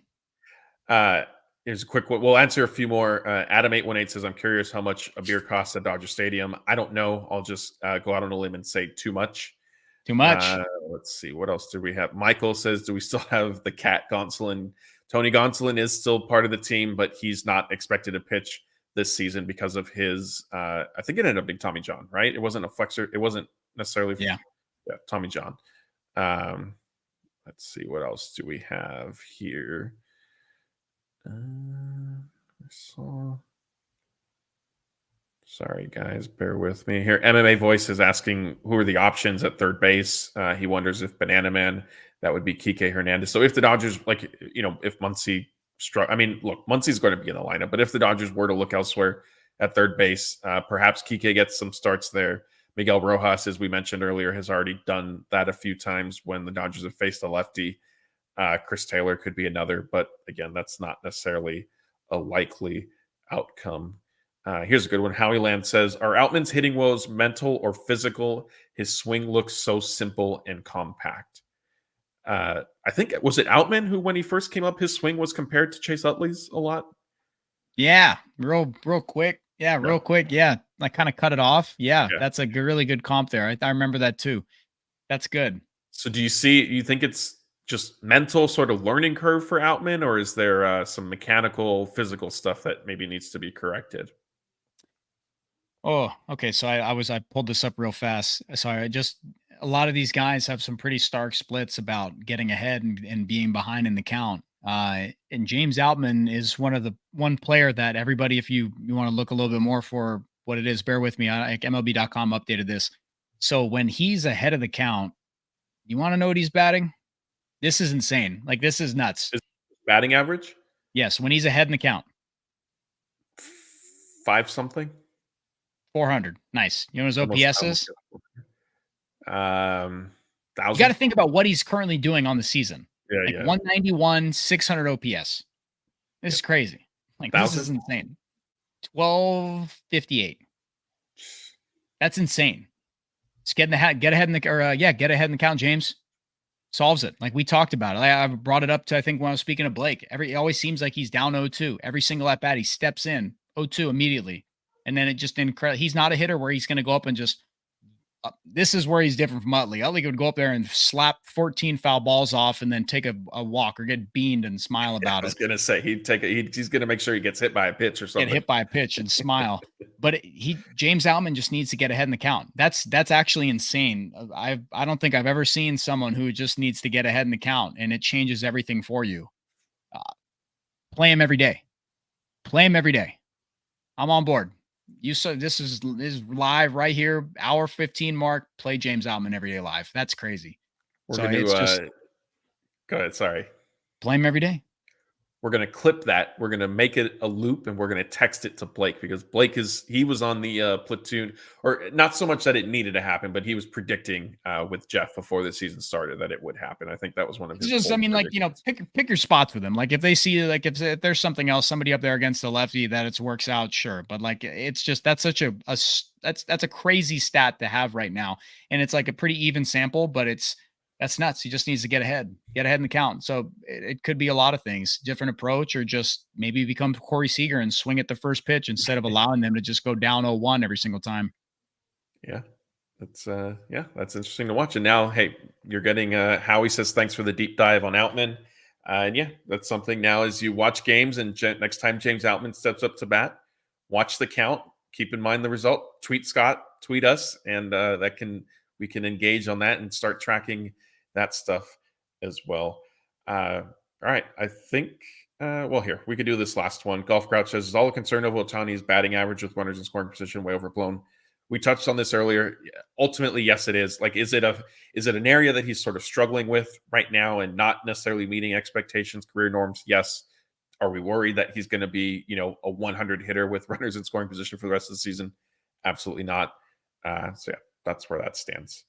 Here's a quick one. We'll answer a few more. Adam818 says, I'm curious how much a beer costs at Dodger Stadium. I don't know. I'll just go out on a limb and say too much.
Too much.
Let's see. What else do we have? Michael says, do we still have the Cat Gonsolin? Tony Gonsolin is still part of the team, but he's not expected to pitch this season because of his, I think it ended up being Tommy John, right? It wasn't a flexor. It wasn't necessarily.
Yeah,
Tommy John. Let's see. What else do we have here? Sorry, guys, bear with me here. MMA Voice is asking who are the options at third base. He wonders if Banana Man, that would be Kiké Hernandez. So if the Dodgers, if Muncy struck, look, Muncy's going to be in the lineup, but if the Dodgers were to look elsewhere at third base, perhaps Kiké gets some starts there. Miguel Rojas, as we mentioned earlier, has already done that a few times when the Dodgers have faced a lefty. Chris Taylor could be another, but again, that's not necessarily a likely outcome. Here's a good one. Howie Land says, are Outman's hitting woes mental or physical? His swing looks so simple and compact. I think, was it Outman who, when he first came up, his swing was compared to Chase Utley's a lot?
Yeah, real quick. Yeah, real quick. Yeah, like kind of cut it off. Yeah, that's a really good comp there. I remember that too. That's good.
So do you think it's just mental sort of learning curve for Outman, or is there some mechanical, physical stuff that maybe needs to be corrected?
Oh, okay. So I pulled this up real fast. Sorry, a lot of these guys have some pretty stark splits about getting ahead and being behind in the count. And James Outman is one player that everybody, if you want to look a little bit more for what it is, bear with me. MLB.com updated this. So when he's ahead of the count, you want to know what he's batting? This is insane. Like, this is nuts.
Is batting average?
Yes, when he's ahead in the count.
5 something?
400. Nice. You know what his OPS is?
1,000.
You got to think about what he's currently doing on the season.
Yeah.
191, 600 OPS. This is crazy. Like, 1,000? This is insane. 1258. That's insane. Just get ahead in the count, James. Solves it. Like we talked about it. I brought it up to, I think, when I was speaking to Blake. It always seems like he's down 0-2. Every single at bat, he steps in 0-2 immediately. And then it just incredible. He's not a hitter where he's going to go up and just. This is where he's different from Utley. Utley would go up there and slap 14 foul balls off and then take a walk or get beamed and smile about it.
I was going to say he's going to make sure he gets hit by a pitch or something.
Get hit by a pitch and smile. But James Outman just needs to get ahead in the count. That's actually insane. I don't think I've ever seen someone who just needs to get ahead in the count and it changes everything for you. Play him every day. Play him every day. I'm on board. You said this is live right here, hour 15 mark. Play James Outman every day live. That's crazy.
We're going to go ahead. Sorry.
Play him every day.
We're going to clip that. We're going to make it a loop and we're going to text it to Blake because Blake he was on the platoon, or not so much that it needed to happen, but he was predicting with Jeff before the season started that it would happen. I think that was one of his.
Just, pick your spots with him. Like if they see, like if there's something else, somebody up there against the lefty that it works out, sure. But like it's just that's such that's a crazy stat to have right now, and it's like a pretty even sample, but that's nuts. He just needs to get ahead in the count. So it could be a lot of things, different approach, or just maybe become Corey Seager and swing at the first pitch instead of allowing them to just go down 0-1 every single time.
Yeah, that's interesting to watch. And now, hey, you're getting Howie says, thanks for the deep dive on Outman. And yeah, that's something now as you watch games and next time James Outman steps up to bat, watch the count, keep in mind the result, tweet Scott, tweet us, and we can engage on that and start tracking that stuff as well. All right. I think Well, here, we could do this last one. Golf Crouch says, is all the concern of Otani's batting average with runners in scoring position way overblown? We touched on this earlier. Ultimately, yes, it is. Like, is it an area that he's sort of struggling with right now and not necessarily meeting expectations, career norms? Yes. Are we worried that he's going to be, a 100 hitter with runners in scoring position for the rest of the season? Absolutely not. So yeah, that's where that stands.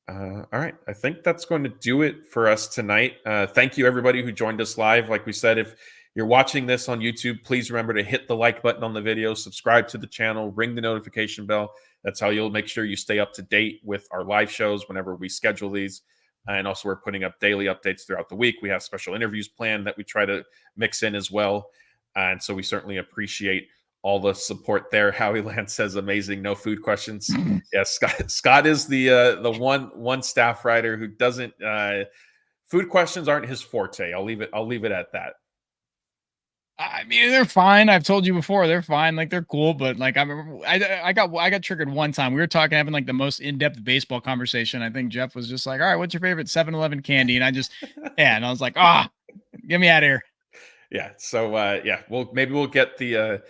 All right. I think that's going to do it for us tonight. Thank you, everybody who joined us live. Like we said, if you're watching this on YouTube, please remember to hit the like button on the video, subscribe to the channel, ring the notification bell. That's how you'll make sure you stay up to date with our live shows whenever we schedule these. And also, we're putting up daily updates throughout the week. We have special interviews planned that we try to mix in as well. And so we certainly appreciate all the support there. Howie Land says, amazing, no food questions. Yes, Scott is the one staff writer who doesn't food questions aren't his forte. I'll leave it at that.
I mean, they're fine. I've told you before, they're fine. Like, they're cool, but like, I got triggered one time. We were having like the most in-depth baseball conversation. I think Jeff was just like, all right, what's your favorite 7-Eleven candy? And and I was like, get me out of here.
Yeah. So maybe we'll get the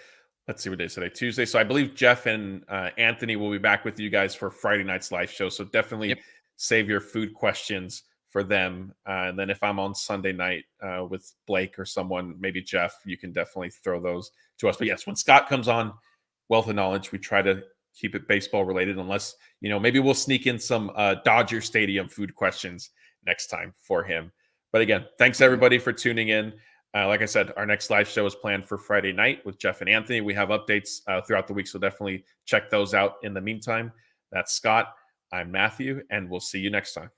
let's see what day is today, Tuesday. So I believe Jeff and Anthony will be back with you guys for Friday night's live show. So definitely save your food questions for them. And then if I'm on Sunday night with Blake or someone, maybe Jeff, you can definitely throw those to us. But yes, when Scott comes on, Wealth of Knowledge, we try to keep it baseball related, unless, maybe we'll sneak in some Dodger Stadium food questions next time for him. But again, thanks everybody for tuning in. Like I said, our next live show is planned for Friday night with Jeff and Anthony. We have updates throughout the week, so definitely check those out in the meantime. That's Scott. I'm Matthew, and we'll see you next time.